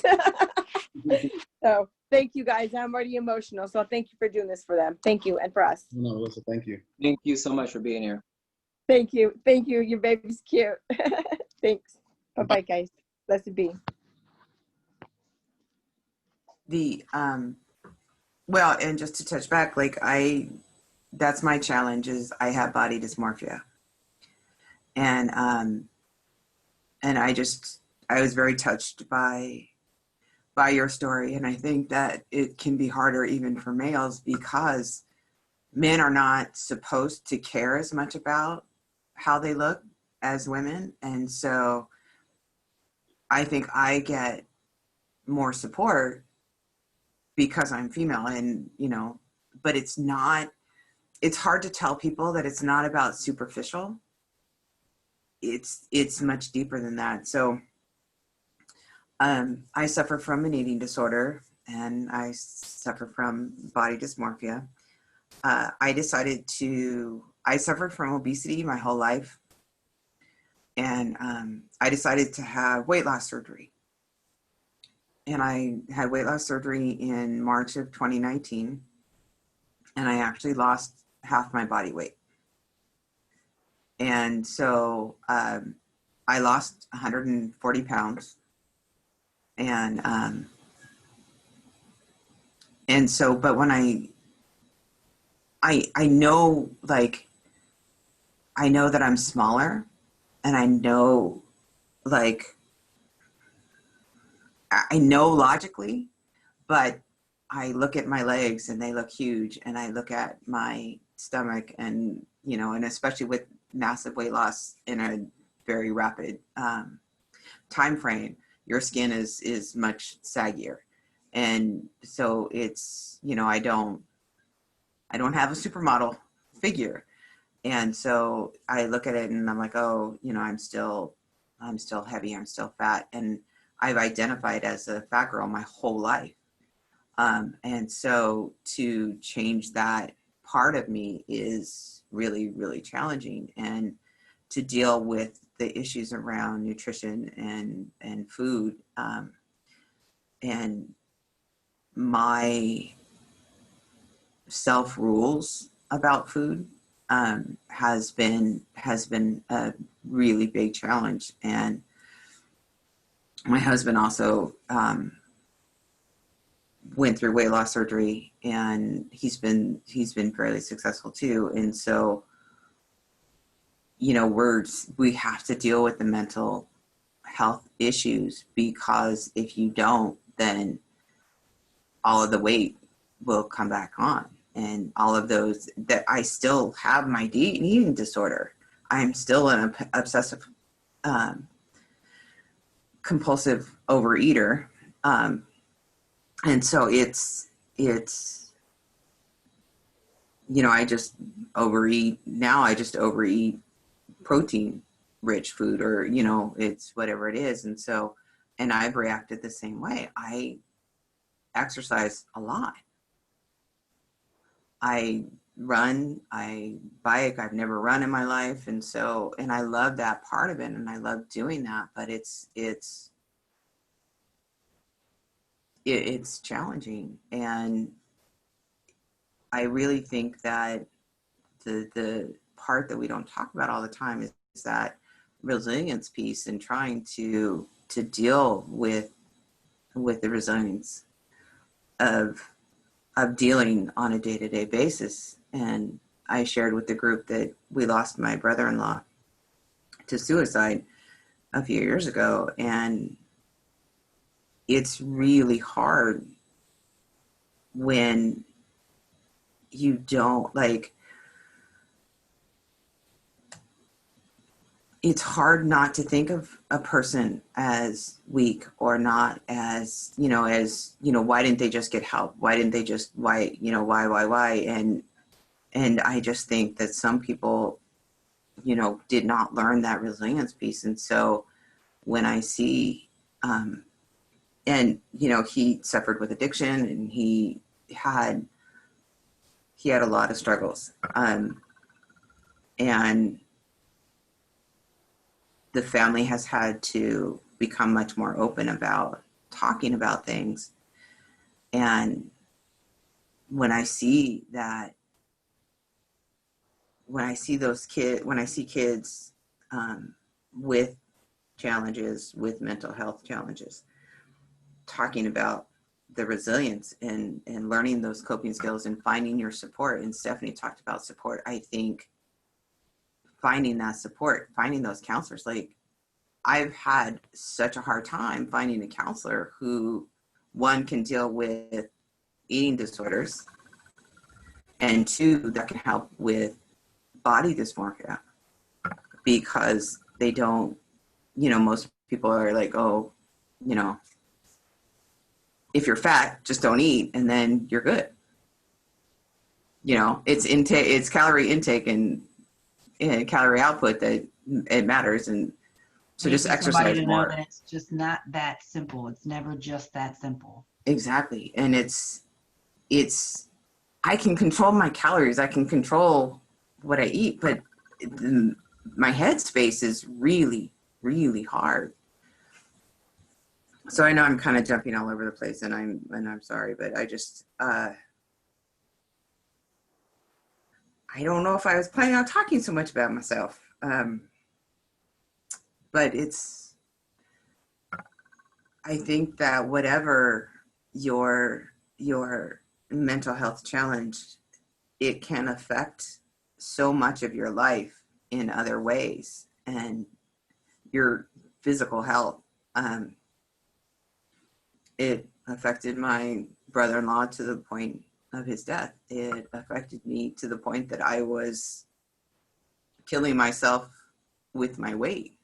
So thank you, guys. I'm already emotional, so thank you for doing this for them. Thank you, and for us. No, Melissa, thank you. Thank you so much for being here. Thank you. Thank you. Your baby's cute. Thanks. Bye-bye, guys. Blessed be. Well, and just to touch back, like that's my challenge, is I have body dysmorphia. And I was very touched by your story. And I think that it can be harder even for males, because men are not supposed to care as much about how they look as women. And so I think I get more support because I'm female, and, you know, but it's hard to tell people that it's not about superficial. It's much deeper than that. So I suffer from an eating disorder, and I suffer from body dysmorphia. I suffered from obesity my whole life. And I decided to have weight loss surgery. And I had weight loss surgery in March of 2019. And I actually lost half my body weight. And so I lost 140 pounds. And so, but when I know, like, I know that I'm smaller, and I know, like, I know logically, but I look at my legs and they look huge, and I look at my stomach, and, you know, and especially with massive weight loss in a very rapid time frame, your skin is much saggier. And so it's, you know, I don't have a supermodel figure. And so I look at it and I'm like, oh, you know, I'm still heavy, I'm still fat. And I've identified as a fat girl my whole life. And so to change that part of me is really, really challenging. And to deal with the issues around nutrition and food, and my self rules about food has been a really big challenge. And my husband also went through weight loss surgery, and he's been fairly successful too. And so, you know, we have to deal with the mental health issues, because if you don't, then all of the weight will come back on. And all of those, that I still have my eating disorder. I'm still an obsessive compulsive overeater. And so it's, you know, I just overeat. Now I just overeat protein rich food, or, you know, it's whatever it is. And so, and I've reacted the same way. I exercise a lot. I run, I bike. I've never run in my life. And so, and I love that part of it, and I love doing that, but it's challenging. And I really think that the part that we don't talk about all the time is that resilience piece, and trying to deal with the resilience of dealing on a day-to-day basis. And I shared with the group that we lost my brother-in-law to suicide a few years ago, and it's really hard when you don't, like, it's hard not to think of a person as weak, or not as, why didn't they just get help? Why didn't they just, why? And I just think that some people, did not learn that resilience piece. And so when I see, he suffered with addiction, and he had a lot of struggles. And the family has had to become much more open about talking about things. And when I see kids with challenges, with mental health challenges, talking about the resilience and learning those coping skills and finding your support. And Stephanie talked about support. I think finding that support, finding those counselors, like, I've had such a hard time finding a counselor who, one, can deal with eating disorders, and two, that can help with body dysmorphia, because they don't, most people are like, oh, if you're fat, just don't eat, and then you're good. It's calorie intake and calorie output that it matters. And so just exercise more. That it's just not that simple. It's never just that simple. Exactly. And it's I can control my calories, I can control what I eat, but my headspace is really, really hard. So I know I'm kind of jumping all over the place, and I'm sorry, but I just I don't know if I was planning on talking so much about myself. But I think that whatever your mental health challenge, it can affect so much of your life in other ways, and your physical health. It affected my brother-in-law to the point of his death. It affected me to the point that I was killing myself with my weight.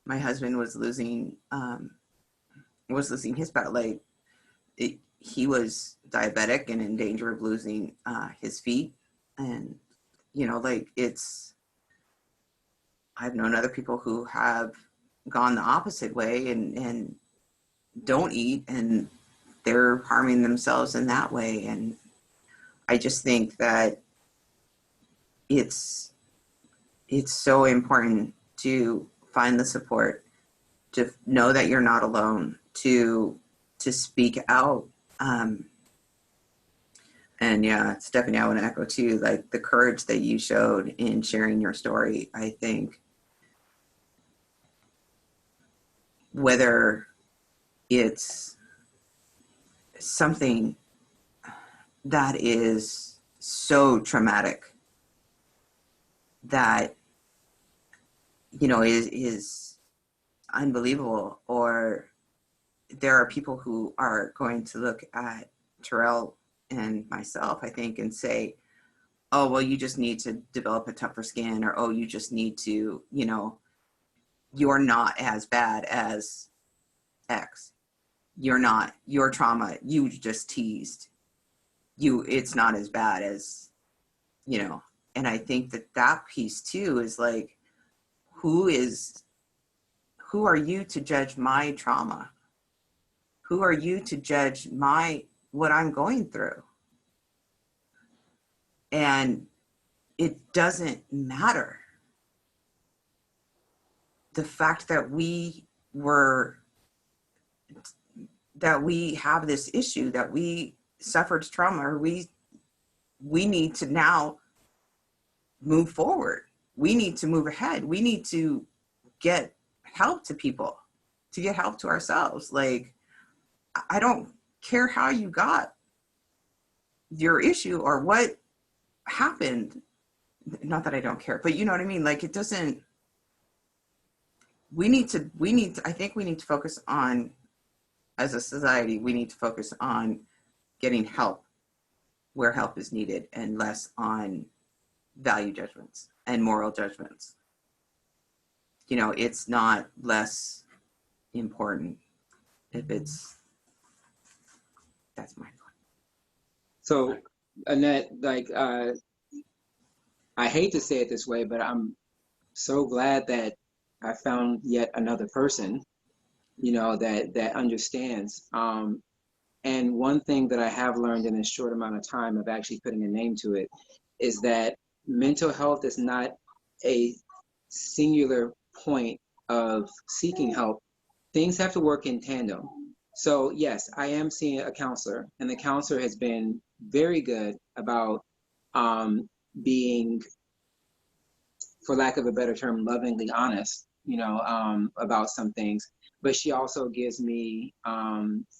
My husband was losing his battle. Like, he was diabetic and in danger of losing his feet. And, I've known other people who have gone the opposite way and don't eat, and they're harming themselves in that way. And I just think that it's so important to find the support, to know that you're not alone, to speak out. And yeah, Stephanie, I want to echo too, like, the courage that you showed in sharing your story. I think whether it's something that is so traumatic that, you know, is unbelievable. Or there are people who are going to look at Terrell and myself, I think, and say, oh, well, you just need to develop a tougher skin, or, oh, you just need to, you know, you're not as bad as X. You're not, your trauma, you just teased. It's not as bad as, you know. And I think that piece too is like, who are you to judge my trauma? Who are you to judge what I'm going through? And it doesn't matter. The fact that we have this issue, that we suffered trauma, or we need to now move forward. We need to move ahead. We need to get help to people, to get help to ourselves. Like, I don't care how you got your issue or what happened. Not that I don't care, but you know what I mean? Like, it doesn't, I think we need to focus on, as a society, we need to focus on getting help where help is needed, and less on value judgments and moral judgments. You know, it's not less important if it's, that's my point. So, Annette, like, I hate to say it this way, but I'm so glad that I found yet another person, you know, that understands. And one thing that I have learned in a short amount of time of actually putting a name to it is that mental health is not a singular point of seeking help. Things have to work in tandem. So yes, I am seeing a counselor, and the counselor has been very good about being, for lack of a better term, lovingly honest, you know, about some things. But she also gives me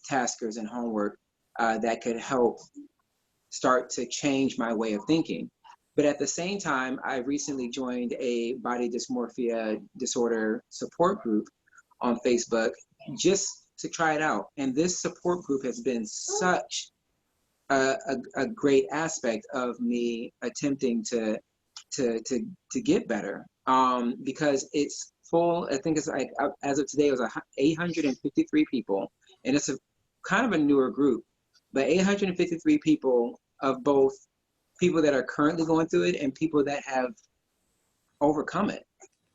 taskers and homework that could help start to change my way of thinking. But at the same time, I recently joined a body dysmorphia disorder support group on Facebook just to try it out. And this support group has been such a great aspect of me attempting to get better, because it's full. I think it's like, as of today, it was 853 people, and it's a kind of a newer group, but 853 people of both people that are currently going through it and people that have overcome it.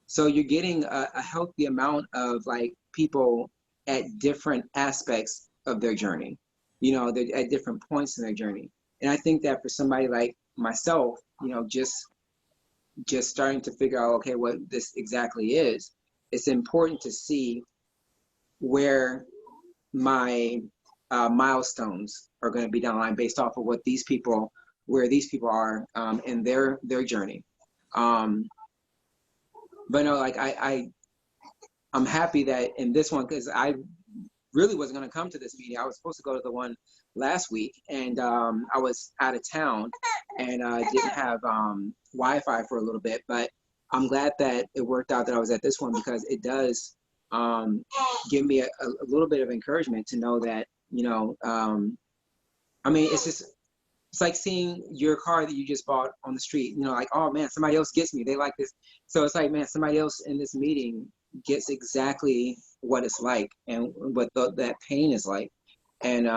So you're getting a healthy amount of like people at different aspects of their journey. You know, they're at different points in their journey. And I think that for somebody like myself, you know, just starting to figure out, okay, what this exactly is, it's important to see where my milestones are going to be down the line based off of where these people are in their journey. But no, like I'm happy that in this one, because I really wasn't going to come to this meeting. I was supposed to go to the one last week, and I was out of town and didn't have Wi-Fi for a little bit. But I'm glad that it worked out that I was at this one, because it does give me a little bit of encouragement to know that, you know, I mean, it's like seeing your car that you just bought on the street, you know, like, oh man, somebody else gets me. They like this. So it's like, man, somebody else in this meeting gets exactly what it's like, and what that pain is like, and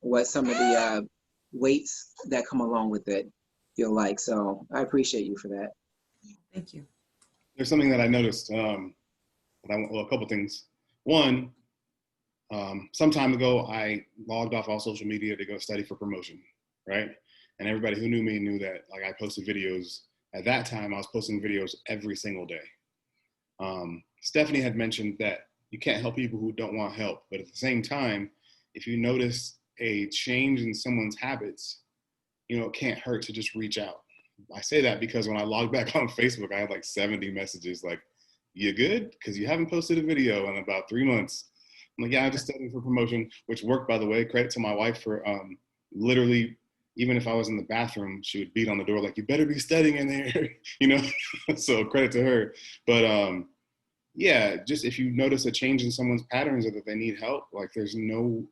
what some of the weights that come along with it feel like. So I appreciate you for that. Thank you. There's something that I noticed, well, a couple things. One, some time ago, I logged off all social media to go study for promotion, right? And everybody who knew me knew that, like, I posted videos. At that time, I was posting videos every single day. Stephanie had mentioned that you can't help people who don't want help. But at the same time, if you notice a change in someone's habits, you know, it can't hurt to just reach out. I say that because when I logged back on Facebook, I had like 70 messages like, you good? Because you haven't posted a video in about 3 months. I'm like, yeah, I'm just studying for promotion, which worked, by the way. Credit to my wife for literally even if I was in the bathroom, she would beat on the door like, you better be studying in there, you know? So credit to her. But yeah, just if you notice a change in someone's patterns or that they need help, like there's no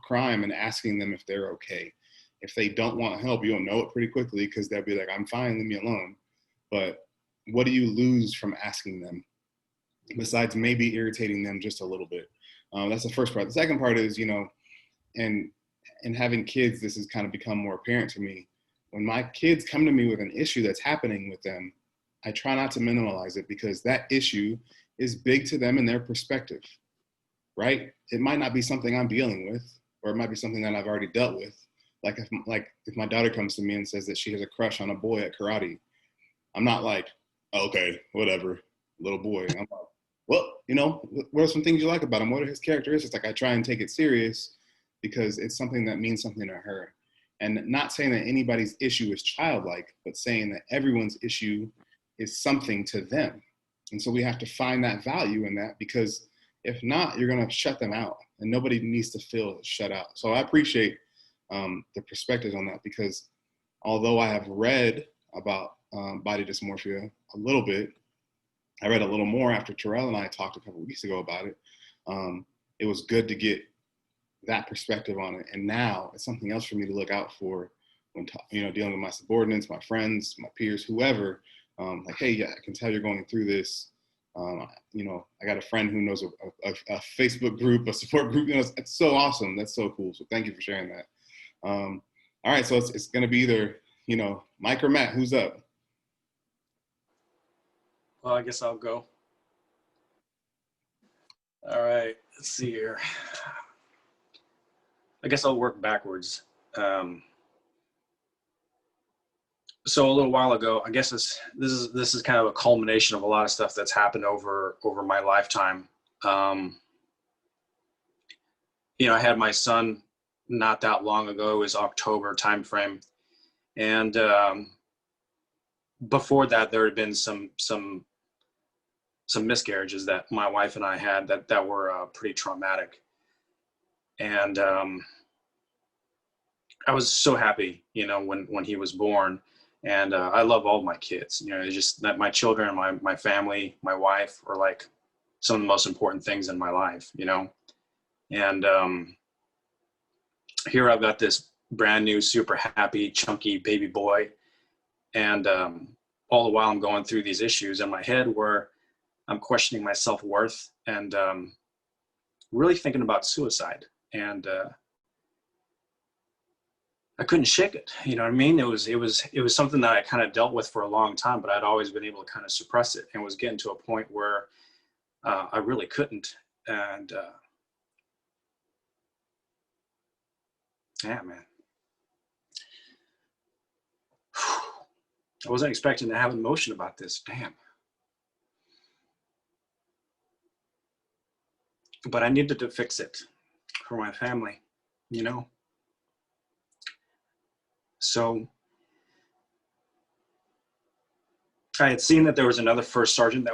crime in asking them if they're okay. If they don't want help, you'll know it pretty quickly because they'll be like, I'm fine, leave me alone. But what do you lose from asking them besides maybe irritating them just a little bit? That's the first part. The second part is, you know, and having kids, this has kind of become more apparent to me. When my kids come to me with an issue that's happening with them, I try not to minimalize it because that issue is big to them in their perspective, right? It might not be something I'm dealing with, or it might be something that I've already dealt with. Like if my daughter comes to me and says that she has a crush on a boy at karate, I'm not like, oh, okay, whatever, little boy. I'm like, well, you know, what are some things you like about him? What are his characteristics? Like I try and take it serious because it's something that means something to her. And not saying that anybody's issue is childlike, but saying that everyone's issue is something to them. And so we have to find that value in that, because if not, you're going to shut them out and nobody needs to feel shut out. So I appreciate the perspectives on that, because although I have read about body dysmorphia a little bit, I read a little more after Terrell and I talked a couple of weeks ago about it. It was good to get that perspective on it. And now it's something else for me to look out for when, you know, dealing with my subordinates, my friends, my peers, whoever. Like, hey, yeah, I can tell you're going through this. You know, I got a friend who knows a Facebook group, a support group. You know, it's so awesome. That's so cool. So thank you for sharing that. All right, so it's going to be either, you know, Mike or Matt. Who's up? Well, I guess I'll go. All right, let's see here. I guess I'll work backwards. So a little while ago, I guess this is kind of a culmination of a lot of stuff that's happened over my lifetime. You know, I had my son not that long ago. It was October timeframe, and before that, there had been some miscarriages that my wife and I had that were pretty traumatic. And I was so happy, you know, when he was born. And I love all my kids. You know, it's just that my children, my family, my wife are like some of the most important things in my life, you know. And here I've got this brand new, super happy, chunky baby boy. And all the while I'm going through these issues in my head where I'm questioning my self-worth and really thinking about suicide. And I couldn't shake it. You know what I mean? It was something that I kind of dealt with for a long time, but I'd always been able to kind of suppress it, and was getting to a point where I really couldn't. And yeah, man, I wasn't expecting to have emotion about this. Damn. But I needed to fix it for my family, you know? So I had seen that there was another first sergeant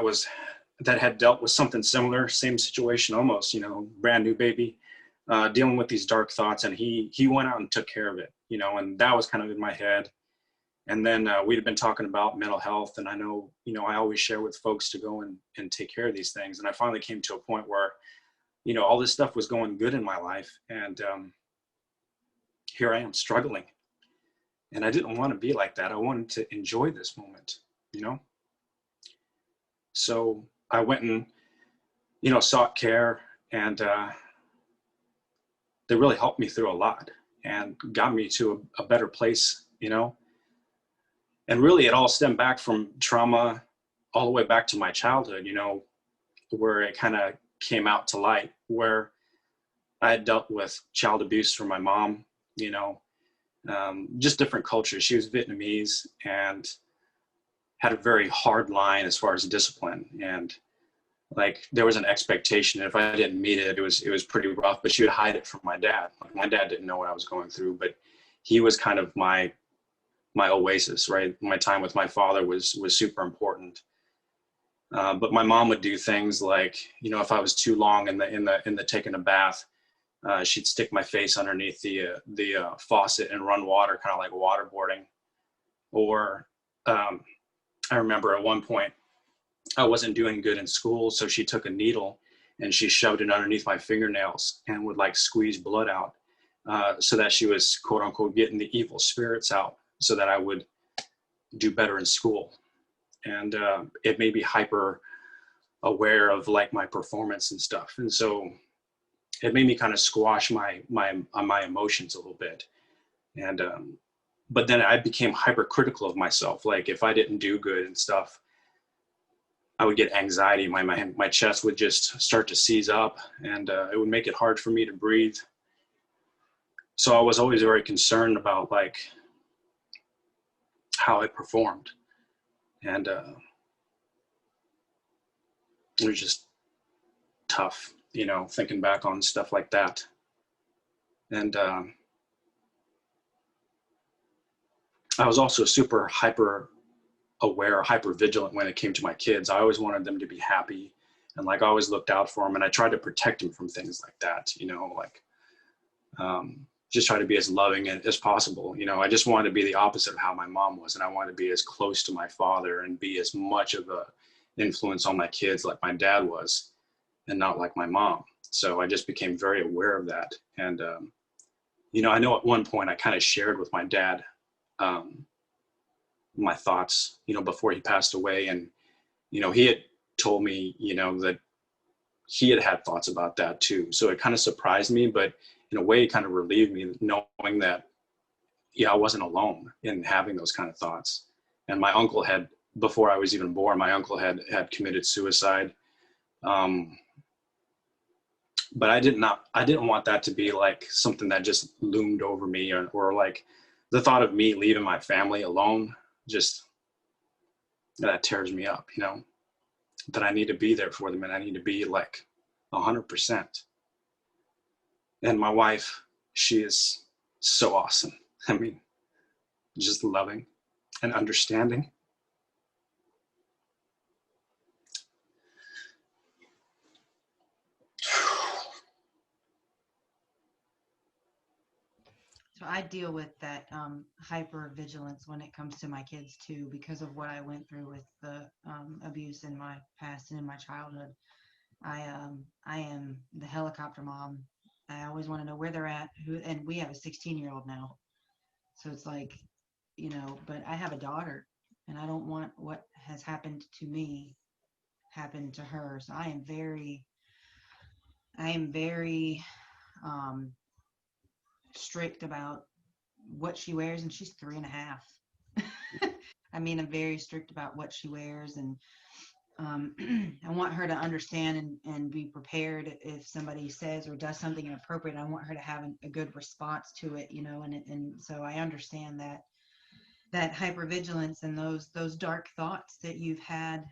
that had dealt with something similar, same situation almost, you know, brand new baby, dealing with these dark thoughts, and he went out and took care of it, you know, and that was kind of in my head. And then we'd been talking about mental health, and I know, you know, I always share with folks to go and take care of these things. And I finally came to a point where, you know, all this stuff was going good in my life, and here I am struggling. And I didn't want to be like that. I wanted to enjoy this moment, you know? So I went and, you know, sought care, and they really helped me through a lot and got me to a better place, you know? And really it all stemmed back from trauma all the way back to my childhood, you know, where it kind of came out to light, where I had dealt with child abuse from my mom, you know, just different cultures. She was Vietnamese and had a very hard line as far as discipline. And like, there was an expectation. If I didn't meet it, it was pretty rough, but she would hide it from my dad. Like, my dad didn't know what I was going through, but he was kind of my oasis, right? My time with my father was super important. But my mom would do things like, you know, if I was too long in the taking a bath, she'd stick my face underneath the faucet and run water, kind of like waterboarding. Or I remember at one point I wasn't doing good in school, so she took a needle and she shoved it underneath my fingernails and would like squeeze blood out, so that she was, quote unquote, getting the evil spirits out so that I would do better in school. And it made me hyper aware of like my performance and stuff. And so it made me kind of squash my emotions a little bit. And but then I became hypercritical of myself. Like if I didn't do good and stuff, I would get anxiety. My chest would just start to seize up, and it would make it hard for me to breathe. So I was always very concerned about like how I performed. And it was just tough, you know, thinking back on stuff like that. And I was also super hyper aware, hyper vigilant when it came to my kids. I always wanted them to be happy, and like I always looked out for them, and I tried to protect them from things like that, you know, like just try to be as loving as possible. You know, I just wanted to be the opposite of how my mom was, and I wanted to be as close to my father and be as much of a influence on my kids like my dad was, and not like my mom. So I just became very aware of that. And you know, I know at one point I kind of shared with my dad my thoughts, you know, before he passed away. And, you know, he had told me, you know, that he had thoughts about that too. So it kind of surprised me, but in a way it kind of relieved me knowing that, yeah, I wasn't alone in having those kind of thoughts. And my uncle had, before I was even born, my uncle had committed suicide. But I didn't want that to be like something that just loomed over me, or like the thought of me leaving my family alone, just that tears me up, you know, that I need to be there for them, and I need to be like 100%. And my wife, she is so awesome. I mean, just loving and understanding. So I deal with that hyper vigilance when it comes to my kids too, because of what I went through with the abuse in my past and in my childhood. I am the helicopter mom. I always want to know where they're at, and we have a 16-year-old now. So it's like, you know, but I have a daughter, and I don't want what has happened to me happen to her. So I am very strict about what she wears, and she's 3.5. I mean, I'm very strict about what she wears, and I want her to understand and be prepared if somebody says or does something inappropriate. I want her to have a good response to it, you know, and so I understand that hypervigilance and those dark thoughts that you've had.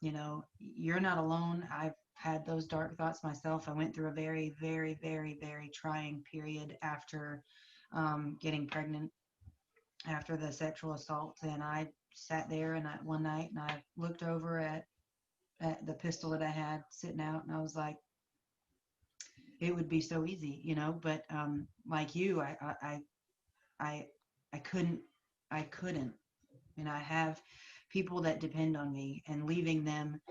You know, you're not alone. I've had those dark thoughts myself. I went through a very, very, very, very trying period after getting pregnant, after the sexual assault. And I sat there one night and I looked over at the pistol that I had sitting out, and I was like, it would be so easy, you know, but like you, I couldn't, and I have people that depend on me, and leaving them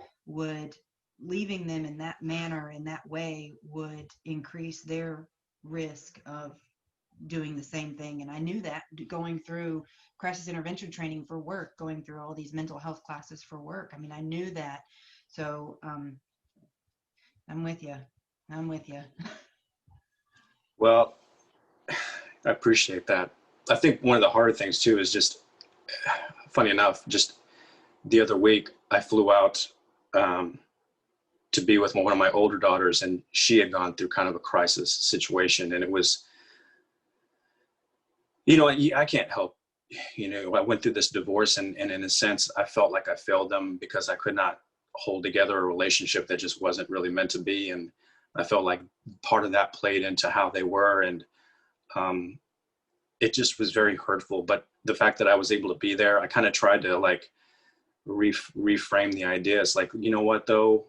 in that manner, in that way, would increase their risk of doing the same thing. And I knew that going through crisis intervention training for work, going through all these mental health classes for work. I mean, I knew that. So I'm with you. Well, I appreciate that. I think one of the hard things too is just, funny enough, just the other week I flew out to be with one of my older daughters, and she had gone through kind of a crisis situation. And it was, you know, I can't help, you know, I went through this divorce, and in a sense, I felt like I failed them because I could not hold together a relationship that just wasn't really meant to be. And I felt like part of that played into how they were. And it just was very hurtful. But the fact that I was able to be there, I kind of tried to like reframe the idea. It's like, you know what though,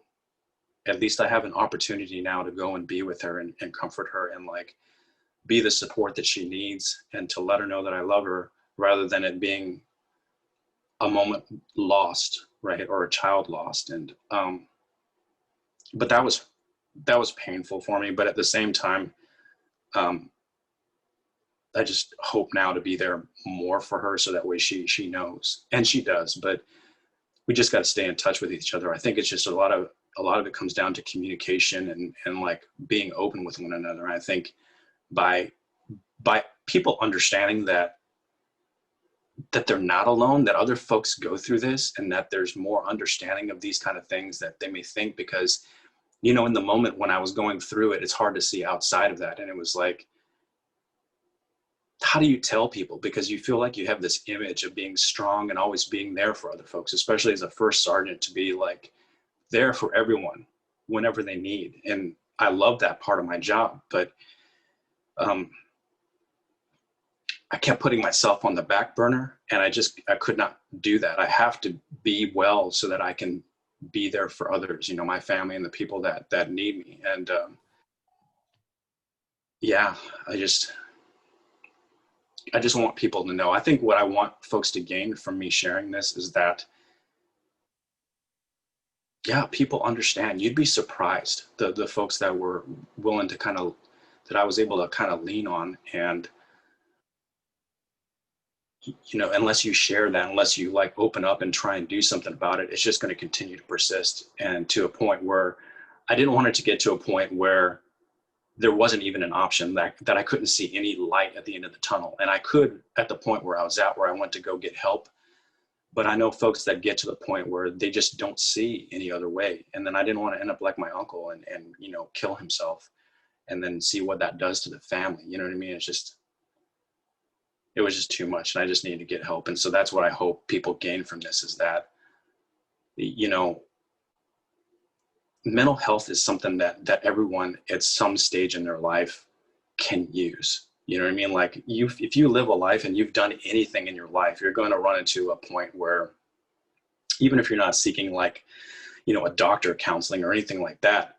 at least I have an opportunity now to go and be with her and comfort her and like be the support that she needs, and to let her know that I love her, rather than it being a moment lost, right? Or a child lost. And, but that was painful for me. But at the same time, I just hope now to be there more for her, so that way she knows, and she does. But we just got to stay in touch with each other. I think it's just a lot of it comes down to communication and like being open with one another. And I think by people understanding that they're not alone, that other folks go through this, and that there's more understanding of these kind of things that they may think, because, you know, in the moment when I was going through it, it's hard to see outside of that. And it was like, how do you tell people? Because you feel like you have this image of being strong and always being there for other folks, especially as a first sergeant, to be like there for everyone whenever they need. And I love that part of my job, but I kept putting myself on the back burner, and I could not do that. I have to be well so that I can be there for others, you know, my family and the people that need me. And yeah, I just want people to know. I think what I want folks to gain from me sharing this is that, yeah, people understand. You'd be surprised, the folks that were willing to that I was able to kind of lean on. And, you know, unless you share that, unless you like open up and try and do something about it, it's just going to continue to persist. And to a point where I didn't want it to get to a point where there wasn't even an option, that I couldn't see any light at the end of the tunnel. And I could, at the point where I was at, where I went to go get help. But I know folks that get to the point where they just don't see any other way. And then I didn't want to end up like my uncle and you know, kill himself and then see what that does to the family. You know what I mean? It was just too much, and I just needed to get help. And so that's what I hope people gain from this, is that, you know, mental health is something that everyone at some stage in their life can use. You know what I mean? Like, if you live a life and you've done anything in your life, you're going to run into a point where, even if you're not seeking like, you know, a doctor counseling or anything like that,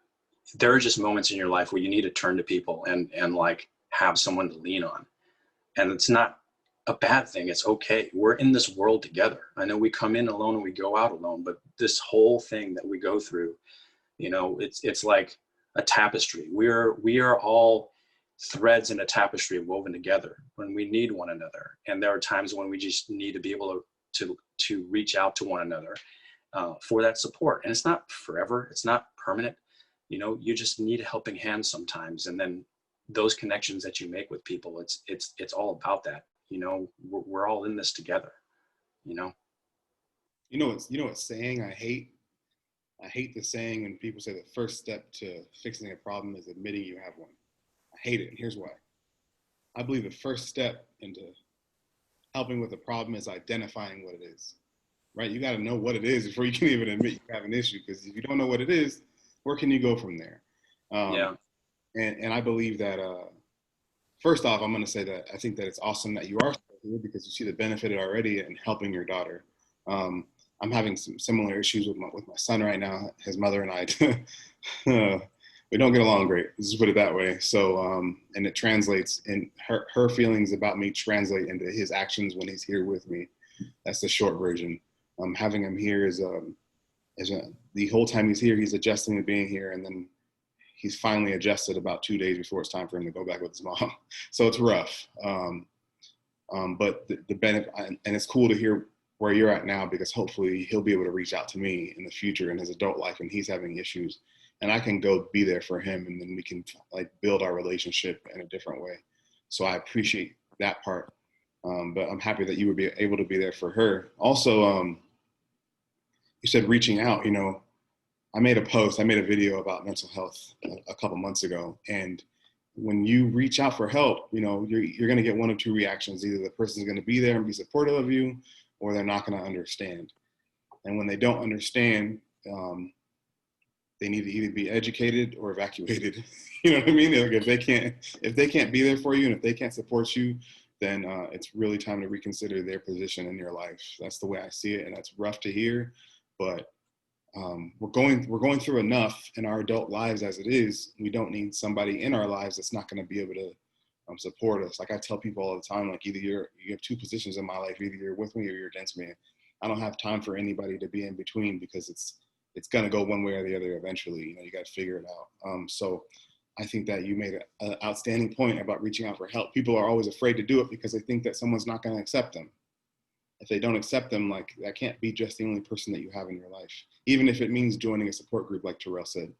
there are just moments in your life where you need to turn to people and like have someone to lean on. And it's not a bad thing. It's okay. We're in this world together. I know we come in alone and we go out alone, but this whole thing that we go through, you know, it's like a tapestry. We are all threads in a tapestry woven together when we need one another. And there are times when we just need to be able to reach out to one another for that support. And it's not forever. It's not permanent. You know, you just need a helping hand sometimes. And then those connections that you make with people, it's all about that. You know, we're all in this together, you know? You know what saying I hate the saying when people say the first step to fixing a problem is admitting you have one. I hate it, and here's why. I believe the first step into helping with a problem is identifying what it is, right? You got to know what it is before you can even admit you have an issue, because if you don't know what it is, where can you go from there? Yeah. And I believe that, first off, I'm going to say that I think that it's awesome that you are here, because you see the benefit already in helping your daughter. I'm having some similar issues with my son right now. His mother and I, we don't get along great. Let's just put it that way. So, and it translates, in her feelings about me translate into his actions when he's here with me. That's the short version. Having him here is the whole time he's here, he's adjusting to being here, and then he's finally adjusted about 2 days before it's time for him to go back with his mom. So it's rough. But the benefit, and it's cool to hear where you're at now, because hopefully he'll be able to reach out to me in the future in his adult life and he's having issues, and I can go be there for him, and then we can like build our relationship in a different way. So I appreciate that part. But I'm happy that you would be able to be there for her. Also, you said reaching out. You know, I made a video about mental health a couple months ago, and when you reach out for help, you know, you're going to get one of two reactions. Either the person's going to be there and be supportive of you, or they're not going to understand. And when they don't understand, they need to either be educated or evacuated. You know what I mean? Like if they can't be there for you, and if they can't support you, then it's really time to reconsider their position in your life. That's the way I see it, and that's rough to hear, but we're going through enough in our adult lives as it is. We don't need somebody in our lives that's not going to be able to support us. Like I tell people all the time, like either you have two positions in my life, either you're with me or you're against me. I don't have time for anybody to be in between, because it's going to go one way or the other eventually. You know, you got to figure it out. So I think that you made an outstanding point about reaching out for help. People are always afraid to do it because they think that someone's not going to accept them. If they don't accept them, like that can't be just the only person that you have in your life, even if it means joining a support group, like Terrell said.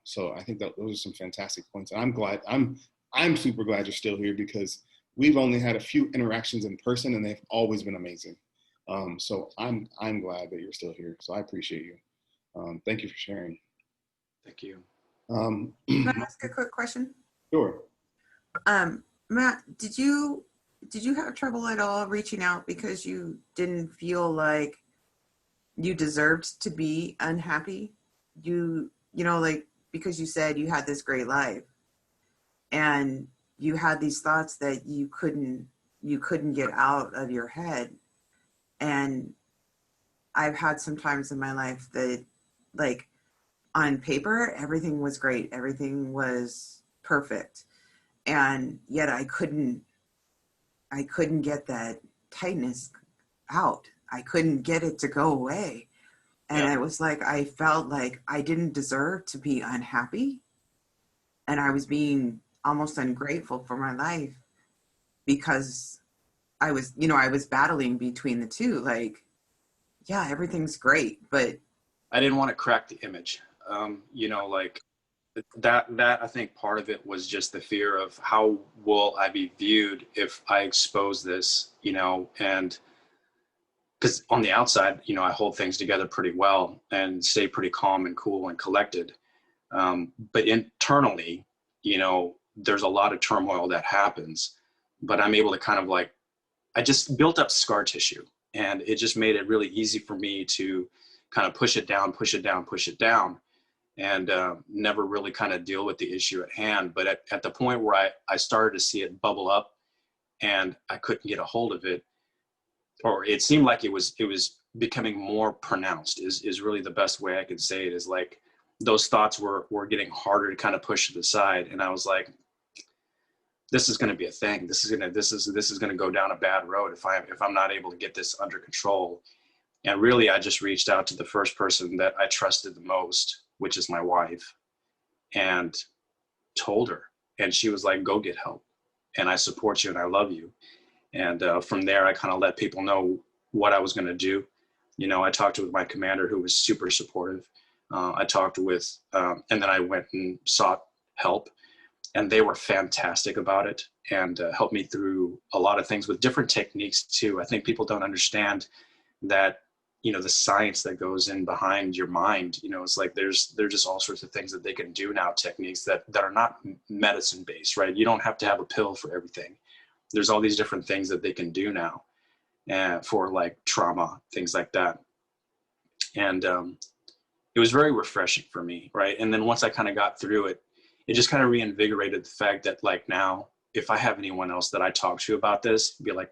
So I think that those are some fantastic points. And I'm super glad you're still here, because we've only had a few interactions in person and they've always been amazing. So I'm glad that you're still here. So I appreciate you. Thank you for sharing. Thank you. Can I ask a quick question? Sure. Matt, did you have trouble at all reaching out because you didn't feel like you deserved to be unhappy? You know, like, because you said you had this great life and you had these thoughts that you couldn't get out of your head. And I've had some times in my life that, like, on paper, everything was great. Everything was perfect. And yet I couldn't get that tightness out. I couldn't get it to go away. And Yeah. it was like, I felt like I didn't deserve to be unhappy. And I was being almost ungrateful for my life, because I was battling between the two. Like, yeah, everything's great, but I didn't want to crack the image. You know, like that I think part of it was just the fear of how will I be viewed if I expose this, you know, and because on the outside, you know, I hold things together pretty well and stay pretty calm and cool and collected. But internally, you know, there's a lot of turmoil that happens, but I'm able to kind of like, I just built up scar tissue, and it just made it really easy for me to kind of push it down, and never really kind of deal with the issue at hand. But at the point where I started to see it bubble up and I couldn't get a hold of it, or it seemed like it was becoming more pronounced is really the best way I could say it, is like those thoughts were getting harder to kind of push to the side. And I was like, this is going to be a thing. This is going to go down a bad road if I'm not able to get this under control. And really, I just reached out to the first person that I trusted the most, which is my wife, and told her. And she was like, go get help. And I support you and I love you. And from there, I kind of let people know what I was going to do. You know, I talked with my commander, who was super supportive. I talked with, and then I went and sought help. And they were fantastic about it, and helped me through a lot of things with different techniques too. I think people don't understand that, you know, the science that goes in behind your mind. You know, it's like there's just all sorts of things that they can do now, techniques that are not medicine based, right? You don't have to have a pill for everything. There's all these different things that they can do now, for like trauma, things like that. And it was very refreshing for me, right? And then once I kind of got through it, it just kind of reinvigorated the fact that, like, now if I have anyone else that I talk to about this, be like,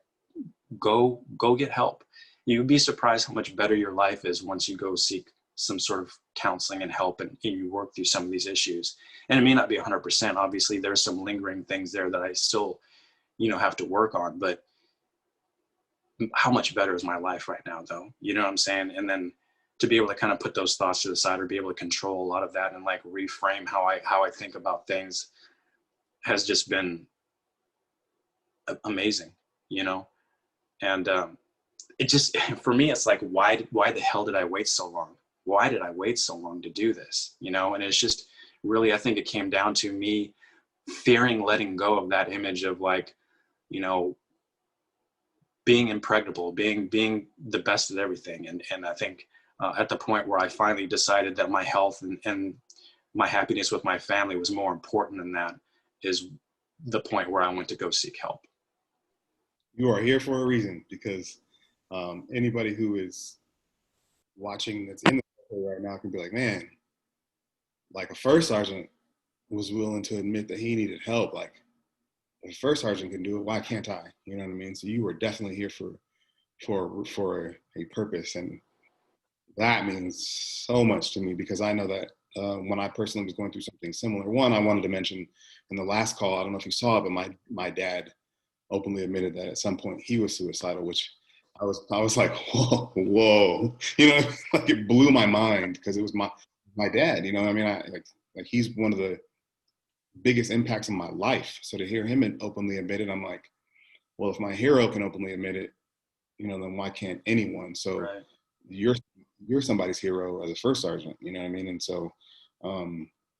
go get help. You'd be surprised how much better your life is once you go seek some sort of counseling and help, and you work through some of these issues. And it may not be 100%. Obviously, there's some lingering things there that I still, you know, have to work on. But how much better is my life right now, though? You know what I'm saying? And then to be able to kind of put those thoughts to the side, or be able to control a lot of that and like reframe how I think about things, has just been amazing, you know? And it just, for me, it's like, why the hell did I wait so long? Why did I wait so long to do this? You know? And it's just really, I think it came down to me fearing letting go of that image of, like, you know, being impregnable, being the best at everything. And I think at the point where I finally decided that my health and my happiness with my family was more important than that, is the point where I went to go seek help. You are here for a reason, because anybody who is watching that's in the military right now can be like, man, like a first sergeant was willing to admit that he needed help. Like, if a first sergeant can do it, why can't I? You know what I mean? So you were definitely here for a purpose. And that means so much to me, because I know that when I personally was going through something similar, one, I wanted to mention in the last call, I don't know if you saw it, but my dad openly admitted that at some point he was suicidal, which I was like, whoa, you know, like it blew my mind, because it was my dad, you know what I mean? Like he's one of the biggest impacts in my life. So to hear him openly admit it, I'm like, well, if my hero can openly admit it, you know, then why can't anyone? So Right. you're somebody's hero as a first sergeant, you know what I mean? And so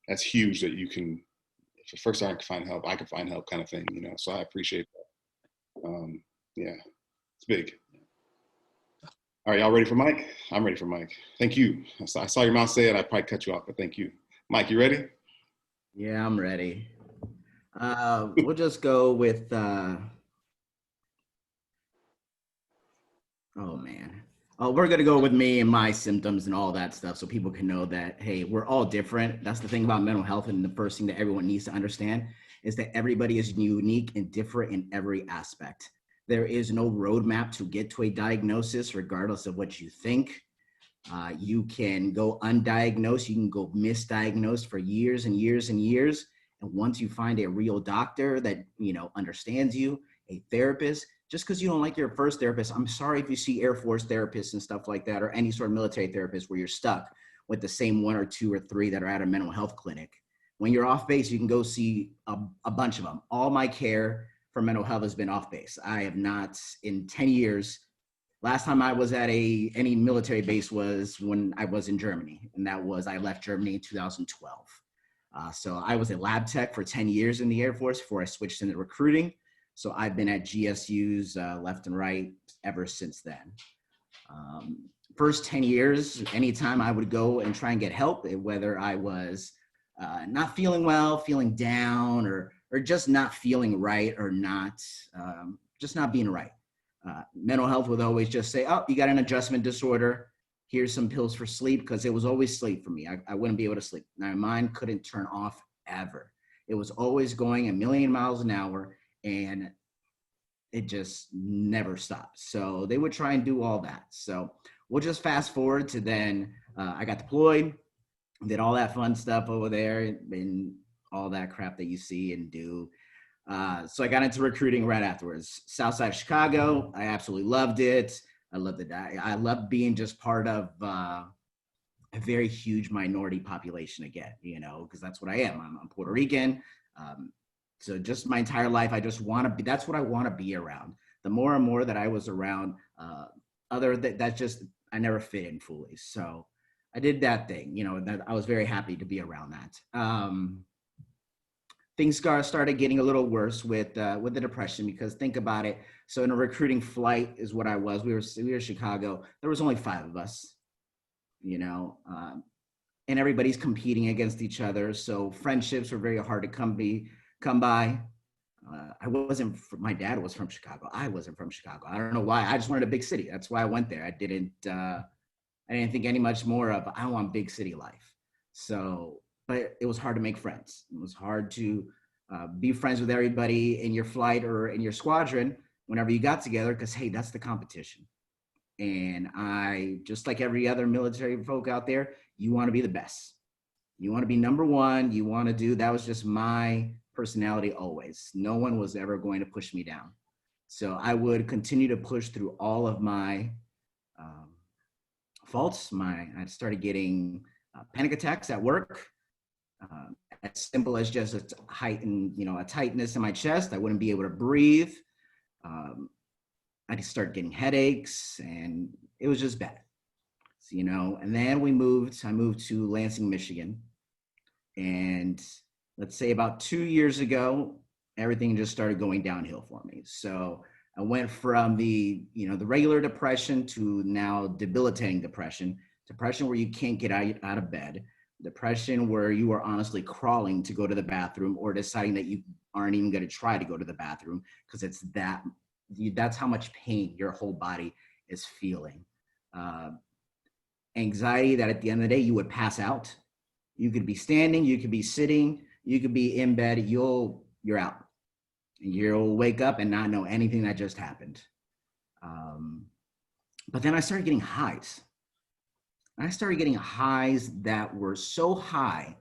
that's huge that you can, if a first sergeant can find help, I can find help, kind of thing, you know. So I appreciate that. Yeah, it's big. All right, y'all ready for Mike? I'm ready for Mike. Thank you. I saw your mouth say it. I probably cut you off, but thank you. Mike, you ready? Yeah, I'm ready. We'll just go with, oh man. Oh, we're gonna go with me and my symptoms and all that stuff, so people can know that, hey, we're all different. That's the thing about mental health, and the first thing that everyone needs to understand is that everybody is unique and different in every aspect. There is no roadmap to get to a diagnosis, regardless of what you think. You can go undiagnosed, you can go misdiagnosed for years and years and years. And once you find a real doctor that, you know, understands you, a therapist, just because you don't like your first therapist, I'm sorry if you see Air Force therapists and stuff like that, or any sort of military therapist where you're stuck with the same one or two or three that are at a mental health clinic. When you're off base, you can go see a bunch of them. All my care for mental health has been off base. I have not, in 10 years, last time I was at any military base was when I was in Germany, and I left Germany in 2012. So I was a lab tech for 10 years in the Air Force before I switched into recruiting. So I've been at GSUs left and right ever since then. First 10 years, anytime I would go and try and get help, whether I was not feeling well, feeling down, or just not feeling right, or not, just not being right. Mental health would always just say, oh, you got an adjustment disorder. Here's some pills for sleep, because it was always sleep for me. I wouldn't be able to sleep. My mind couldn't turn off ever. It was always going a million miles an hour, and it just never stopped. So they would try and do all that. So we'll just fast forward to then I got deployed, did all that fun stuff over there, and all that crap that you see and do. So I got into recruiting right afterwards. Southside of Chicago, I absolutely loved it. I loved it. I loved being just part of a very huge minority population again, you know, because that's what I am. I'm Puerto Rican. So just my entire life, I just want to be, that's what I want to be around. The more and more that I was around that's just, I never fit in fully. So I did that thing, you know, that I was very happy to be around that. Things started getting a little worse with the depression, because think about it. So in a recruiting flight is what I was. We were in Chicago. There was only 5 of us, you know, and everybody's competing against each other. So friendships were very hard to come by. My dad was from Chicago. I wasn't from Chicago. I don't know why. I just wanted a big city. That's why I went there. I didn't think any much more of, I want big city life. So, but it was hard to make friends. It was hard to be friends with everybody in your flight or in your squadron whenever you got together, because, hey, that's the competition. And I, just like every other military folk out there, you want to be the best. You want to be number one. You want to do, that was just my personality always. No one was ever going to push me down. So I would continue to push through all of my faults. I started getting panic attacks at work. As simple as just a tightness in my chest. I wouldn't be able to breathe. I just started getting headaches, and it was just bad. So, you know, and then I moved to Lansing, Michigan. And let's say about 2 years ago, everything just started going downhill for me. So I went from the regular depression to now debilitating depression where you can't get out of bed, depression where you are honestly crawling to go to the bathroom, or deciding that you aren't even going to try to go to the bathroom because that's how much pain your whole body is feeling. Anxiety that at the end of the day, you would pass out. You could be standing, you could be sitting, you could be in bed, you're out. You'll wake up and not know anything that just happened. But then I started getting highs. I started getting highs that were so high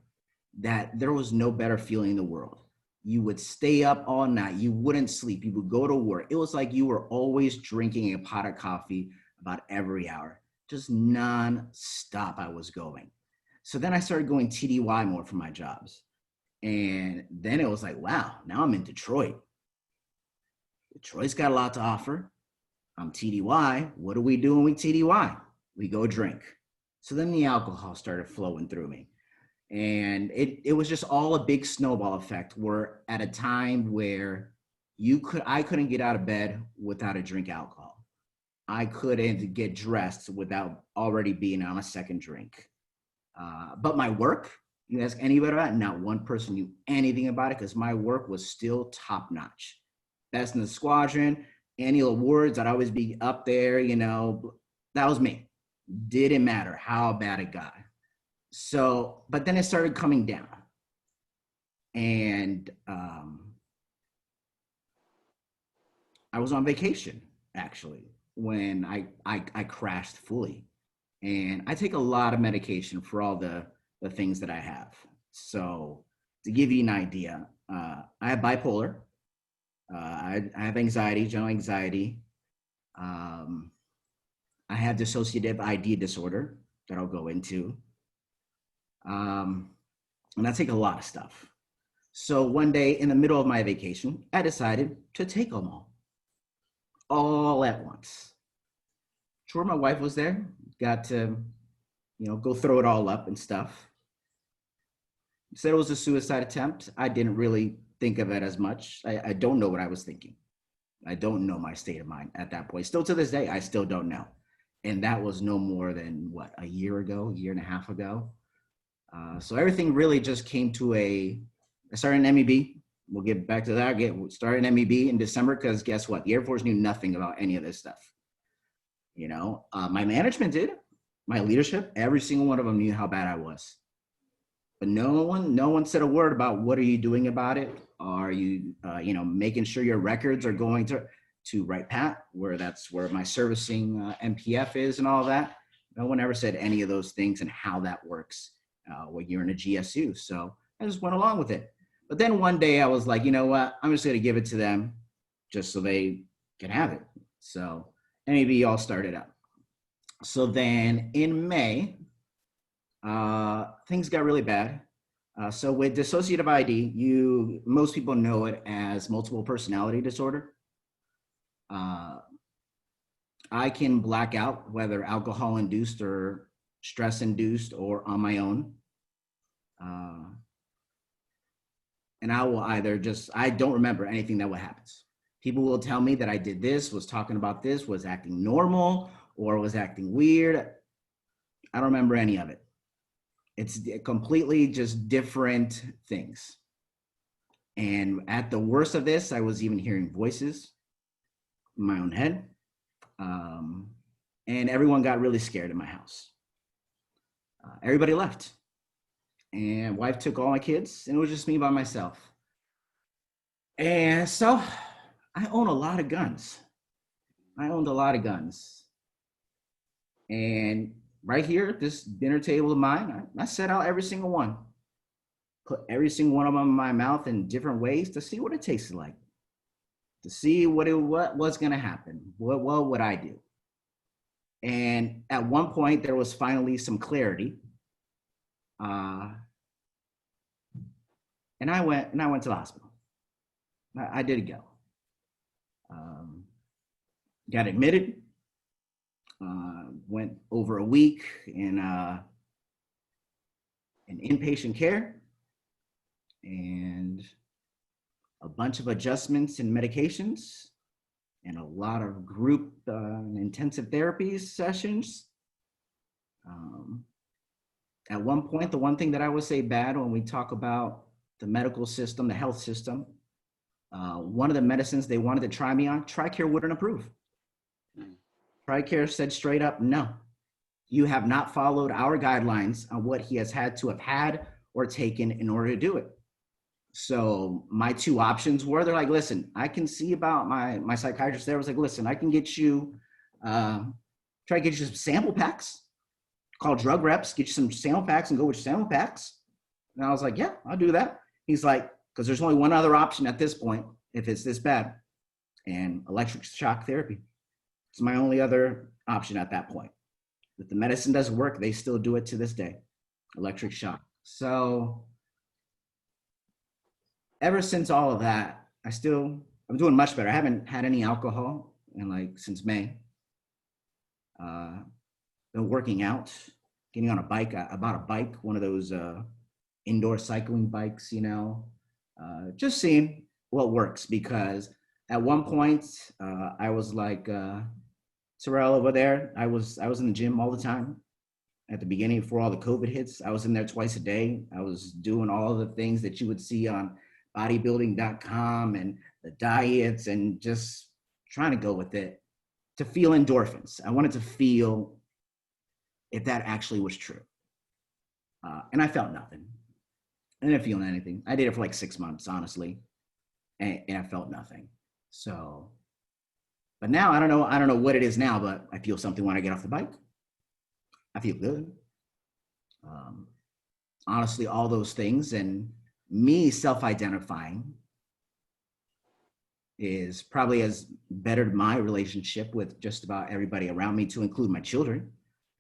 that there was no better feeling in the world. You would stay up all night. You wouldn't sleep. You would go to work. It was like you were always drinking a pot of coffee about every hour, just non-stop I was going. So then I started going TDY more for my jobs. And then it was like, wow, now I'm in Detroit. Detroit's got a lot to offer. I'm TDY. What do we do when we TDY? We go drink. So then the alcohol started flowing through me. And it was just all a big snowball effect. We're at a time where I couldn't get out of bed without a drink alcohol. I couldn't get dressed without already being on a second drink. But my work, you ask anybody about it, not one person knew anything about it because my work was still top notch. Best in the squadron, annual awards, I'd always be up there, that was me. Didn't matter how bad it got. So, but then it started coming down. And I was on vacation, actually, when I crashed fully. And I take a lot of medication for all the things that I have. So to give you an idea, I have bipolar. I have anxiety, general anxiety. I have dissociative ID disorder that I'll go into. And I take a lot of stuff. So one day in the middle of my vacation, I decided to take them all at once. Sure, my wife was there, got to, go throw it all up and stuff. Said it was a suicide attempt. I didn't really think of it as much. I don't know what I was thinking. I don't know my state of mind at that point. Still to this day, I still don't know. And that was no more than a year and a half ago. So everything really just came to I started an MEB. We'll get back to that. Started an MEB in December because guess what? The Air Force knew nothing about any of this stuff. My management did. My leadership, every single one of them knew how bad I was. But no one said a word about what are you doing about it? Are you, making sure your records are going to Right Pat, that's where my servicing MPF is and all that. No one ever said any of those things and how that works when you're in a GSU. So I just went along with it. But then one day I was like, you know what? I'm just going to give it to them just so they can have it. So maybe all started up. So then in May, things got really bad. So with dissociative ID, most people know it as multiple personality disorder. I can black out, whether alcohol induced or stress induced or on my own. And I will I don't remember anything that happens. People will tell me that I did this, was talking about this, was acting normal or was acting weird. I don't remember any of it. It's completely just different things. And at the worst of this, I was even hearing voices in my own head. And everyone got really scared in my house. Everybody left. And wife took all my kids, and it was just me by myself. And so I own a lot of guns. I owned a lot of guns. And right here, this dinner table of mine, I set out every single one. Put every single one of them in my mouth in different ways to see what it tasted like. To see what was going to happen. What would I do? And at one point, there was finally some clarity. And I went to the hospital. I did go. Got admitted. Went over a week in inpatient care and a bunch of adjustments and medications and a lot of group and intensive therapy sessions. At one point, the one thing that I would say bad when we talk about the medical system, the health system, one of the medicines they wanted to try me on, TRICARE wouldn't approve. TRICARE said straight up, no, you have not followed our guidelines on what he has had to have had or taken in order to do it. So my two options were, they're like, listen, I can see about my psychiatrist there was like, listen, I can get you, try to get you some sample packs. call drug reps, get you some sample packs and go with your sample packs. And I was like, yeah, I'll do that. He's like, because there's only one other option at this point if it's this bad, and electric shock therapy. It's my only other option at that point. If the medicine doesn't work, they still do it to this day, electric shock. So ever since all of that, I'm doing much better. I haven't had any alcohol since May. Been working out, getting on a bike. I bought a bike, one of those indoor cycling bikes, just seeing what works, because at one point I was like Terrell over there. I was in the gym all the time at the beginning before all the COVID hits. I was in there twice a day. I was doing all the things that you would see on bodybuilding.com and the diets, and just trying to go with it to feel endorphins. I wanted to feel if that actually was true. And I felt nothing. I didn't feel anything. I did it for like 6 months, honestly, and I felt nothing. So, but now I don't know what it is now, but I feel something when I get off the bike. I feel good. Honestly, all those things, and me self-identifying is probably has bettered my relationship with just about everybody around me, to include my children,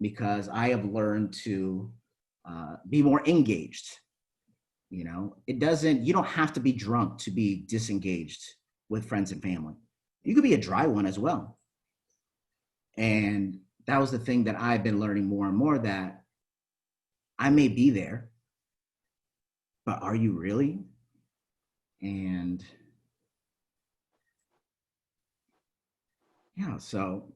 because I have learned to be more engaged. You don't have to be drunk to be disengaged with friends and family. You could be a dry one as well. And that was the thing that I've been learning more and more, that I may be there, but are you really? And yeah, so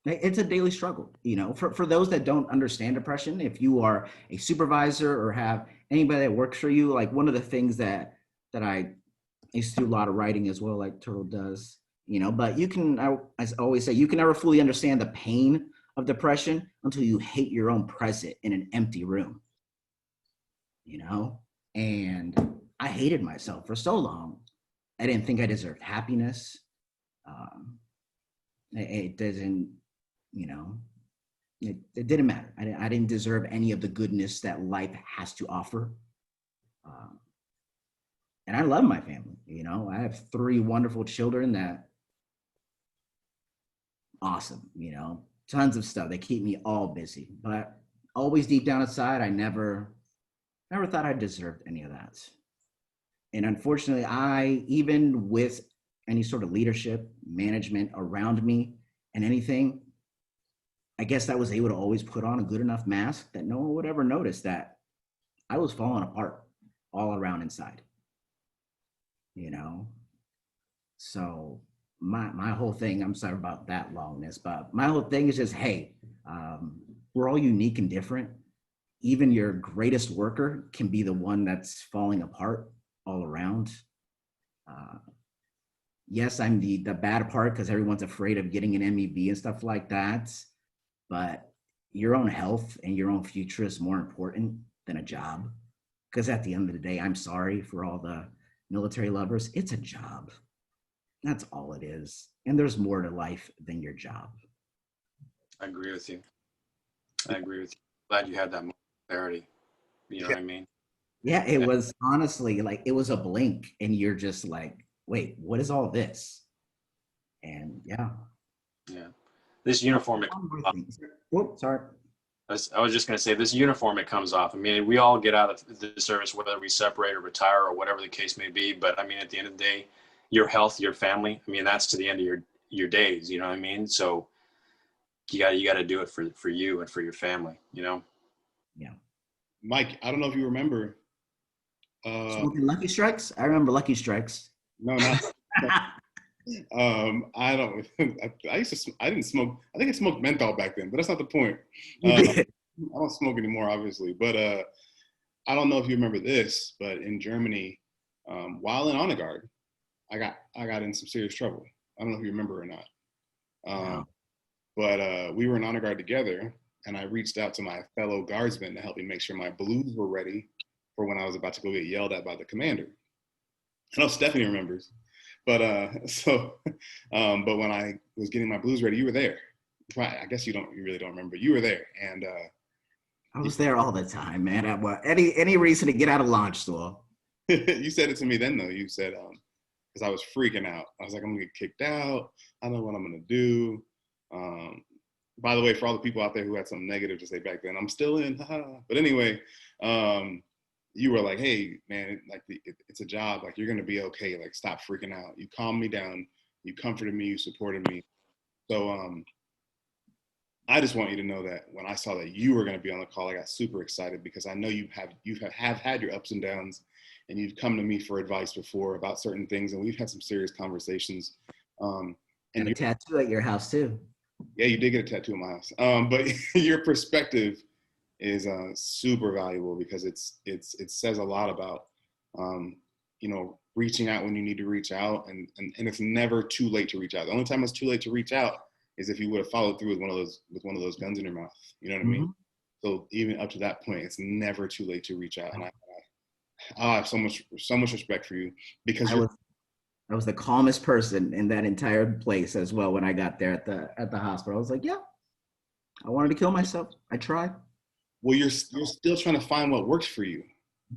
it's a daily struggle, for those that don't understand depression. If you are a supervisor or have anybody that works for you, like one of the things that I used to do a lot of writing as well, like Turtle does, but I always say, you can never fully understand the pain of depression until you hate your own present in an empty room, and I hated myself for so long. I didn't think I deserved happiness. It doesn't, it didn't matter. I didn't deserve any of the goodness that life has to offer. And I love my family. I have 3 wonderful children that awesome, tons of stuff. They keep me all busy, but always deep down inside, I never thought I deserved any of that. And unfortunately, even with any sort of leadership, management around me and anything, I guess I was able to always put on a good enough mask that no one would ever notice that I was falling apart all around inside, So my whole thing, I'm sorry about that longness, but my whole thing is just, hey, we're all unique and different. Even your greatest worker can be the one that's falling apart all around. Yes, I'm the bad part because everyone's afraid of getting an MEV and stuff like that. But your own health and your own future is more important than a job. Because at the end of the day, I'm sorry for all the military lovers. It's a job. That's all it is. And there's more to life than your job. I agree with you. Glad you had that clarity. You know what I mean? Yeah, it was honestly it was a blink and you're just like, wait, what is all this? And yeah. This uniform. Whoop, sorry. I was just going to say, this uniform, it comes off. I mean, we all get out of the service, whether we separate or retire or whatever the case may be. But I mean, at the end of the day, your health, your family, I mean, that's to the end of your days, you know what I mean? So you got to do it for you and for your family, Yeah. Mike, I don't know if you remember. Smoking Lucky Strikes? I remember Lucky Strikes. No, not. I don't. I didn't smoke. I think I smoked menthol back then, but that's not the point. I don't smoke anymore, obviously. But I don't know if you remember this, but in Germany, while in honor guard, I got in some serious trouble. I don't know if you remember or not. Wow. But we were in honor guard together, and I reached out to my fellow guardsmen to help me make sure my blues were ready for when I was about to go get yelled at by the commander. I know Stephanie remembers. But but when I was getting my blues ready, you were there. I guess you really don't remember. You were there, and I was there all the time, man. Any reason to get out of launch school. You said it to me then, though. You said, because I was freaking out. I was like, I'm gonna get kicked out. I don't know what I'm gonna do. By the way, for all the people out there who had something negative to say back then, I'm still in. But anyway, you were like, hey, man, like it's a job. Like, you're gonna be okay. Like, stop freaking out. You calmed me down. You comforted me. You supported me. So I just want you to know that when I saw that you were going to be on the call, I got super excited because I know you have had your ups and downs, and you've come to me for advice before about certain things, and we've had some serious conversations. And a tattoo at your house too. Yeah, you did get a tattoo in my house. But your perspective is super valuable because it says a lot about reaching out when you need to reach out, and it's never too late to reach out. The only time it's too late to reach out is if you would have followed through with one of those guns in your mouth. You know what I mean? So even up to that point, it's never too late to reach out. And I have so much respect for you because I was the calmest person in that entire place as well when I got there at the hospital. I was like, yeah, I wanted to kill myself. I tried. Well, you're still trying to find what works for you,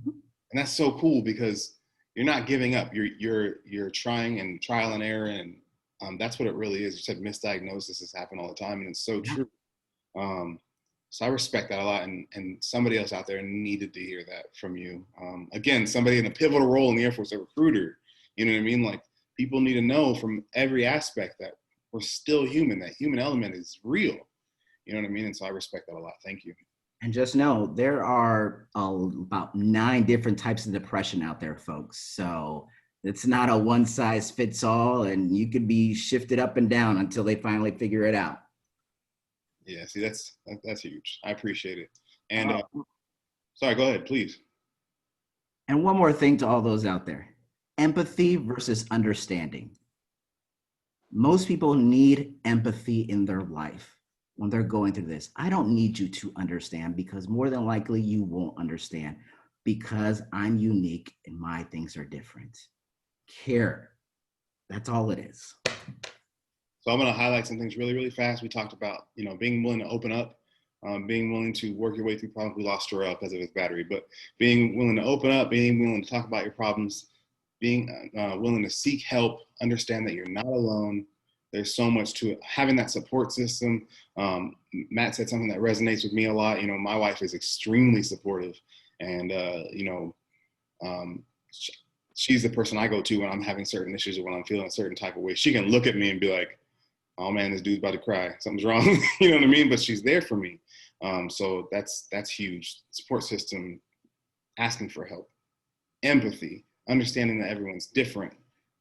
and that's so cool because you're not giving up. You're trying and trial and error, and that's what it really is. You said misdiagnosis has happened all the time, and it's so true. So I respect that a lot, and somebody else out there needed to hear that from you. Again, somebody in a pivotal role in the Air Force, a recruiter, you know what I mean? Like, people need to know from every aspect that we're still human, that human element is real. You know what I mean? And so I respect that a lot. Thank you. And just know there are about 9 different types of depression out there, folks. So it's not a one size fits all, and you could be shifted up and down until they finally figure it out. Yeah, see, that's huge. I appreciate it. And sorry, go ahead, please. And one more thing to all those out there: empathy versus understanding. Most people need empathy in their life when they're going through this. I don't need you to understand, because more than likely you won't understand, because I'm unique and my things are different. Care. That's all it is. So I'm going to highlight some things really, really fast. We talked about, being willing to open up, being willing to work your way through problems. We lost Terrell because of his battery, but being willing to open up, being willing to talk about your problems, being willing to seek help, understand that you're not alone. There's so much to it. Having that support system. Matt said something that resonates with me a lot. My wife is extremely supportive, and she's the person I go to when I'm having certain issues or when I'm feeling a certain type of way. She can look at me and be like, oh man, this dude's about to cry. Something's wrong. You know what I mean? But she's there for me. So that's huge. Support system, asking for help, empathy, understanding that everyone's different,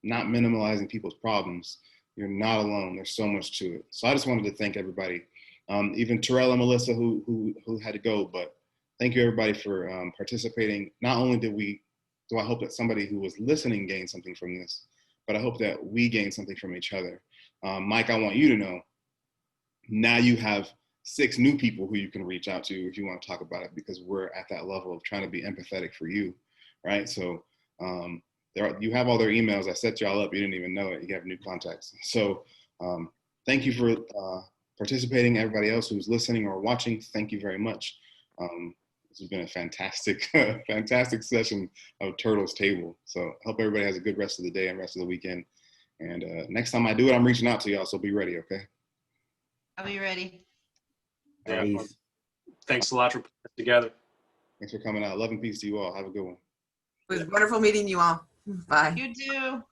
not minimalizing people's problems. You're not alone. There's so much to it. So I just wanted to thank everybody, even Terrell and Melissa who had to go, but thank you everybody for participating. Not only do I hope that somebody who was listening gained something from this, but I hope that we gain something from each other. Mike, I want you to know, now you have 6 new people who you can reach out to if you want to talk about it, because we're at that level of trying to be empathetic for you, right? So you have all their emails. I set y'all up. You didn't even know it. You have new contacts. So thank you for participating. Everybody else who's listening or watching, thank you very much. This has been a fantastic, fantastic session of Turtle's Table. So I hope everybody has a good rest of the day and rest of the weekend. And next time I do it, I'm reaching out to y'all, so be ready, okay? I'll be ready. Yeah. Thanks a lot for putting it together. Thanks for coming out. Love and peace to you all. Have a good one. It was wonderful meeting you all. Bye. You too.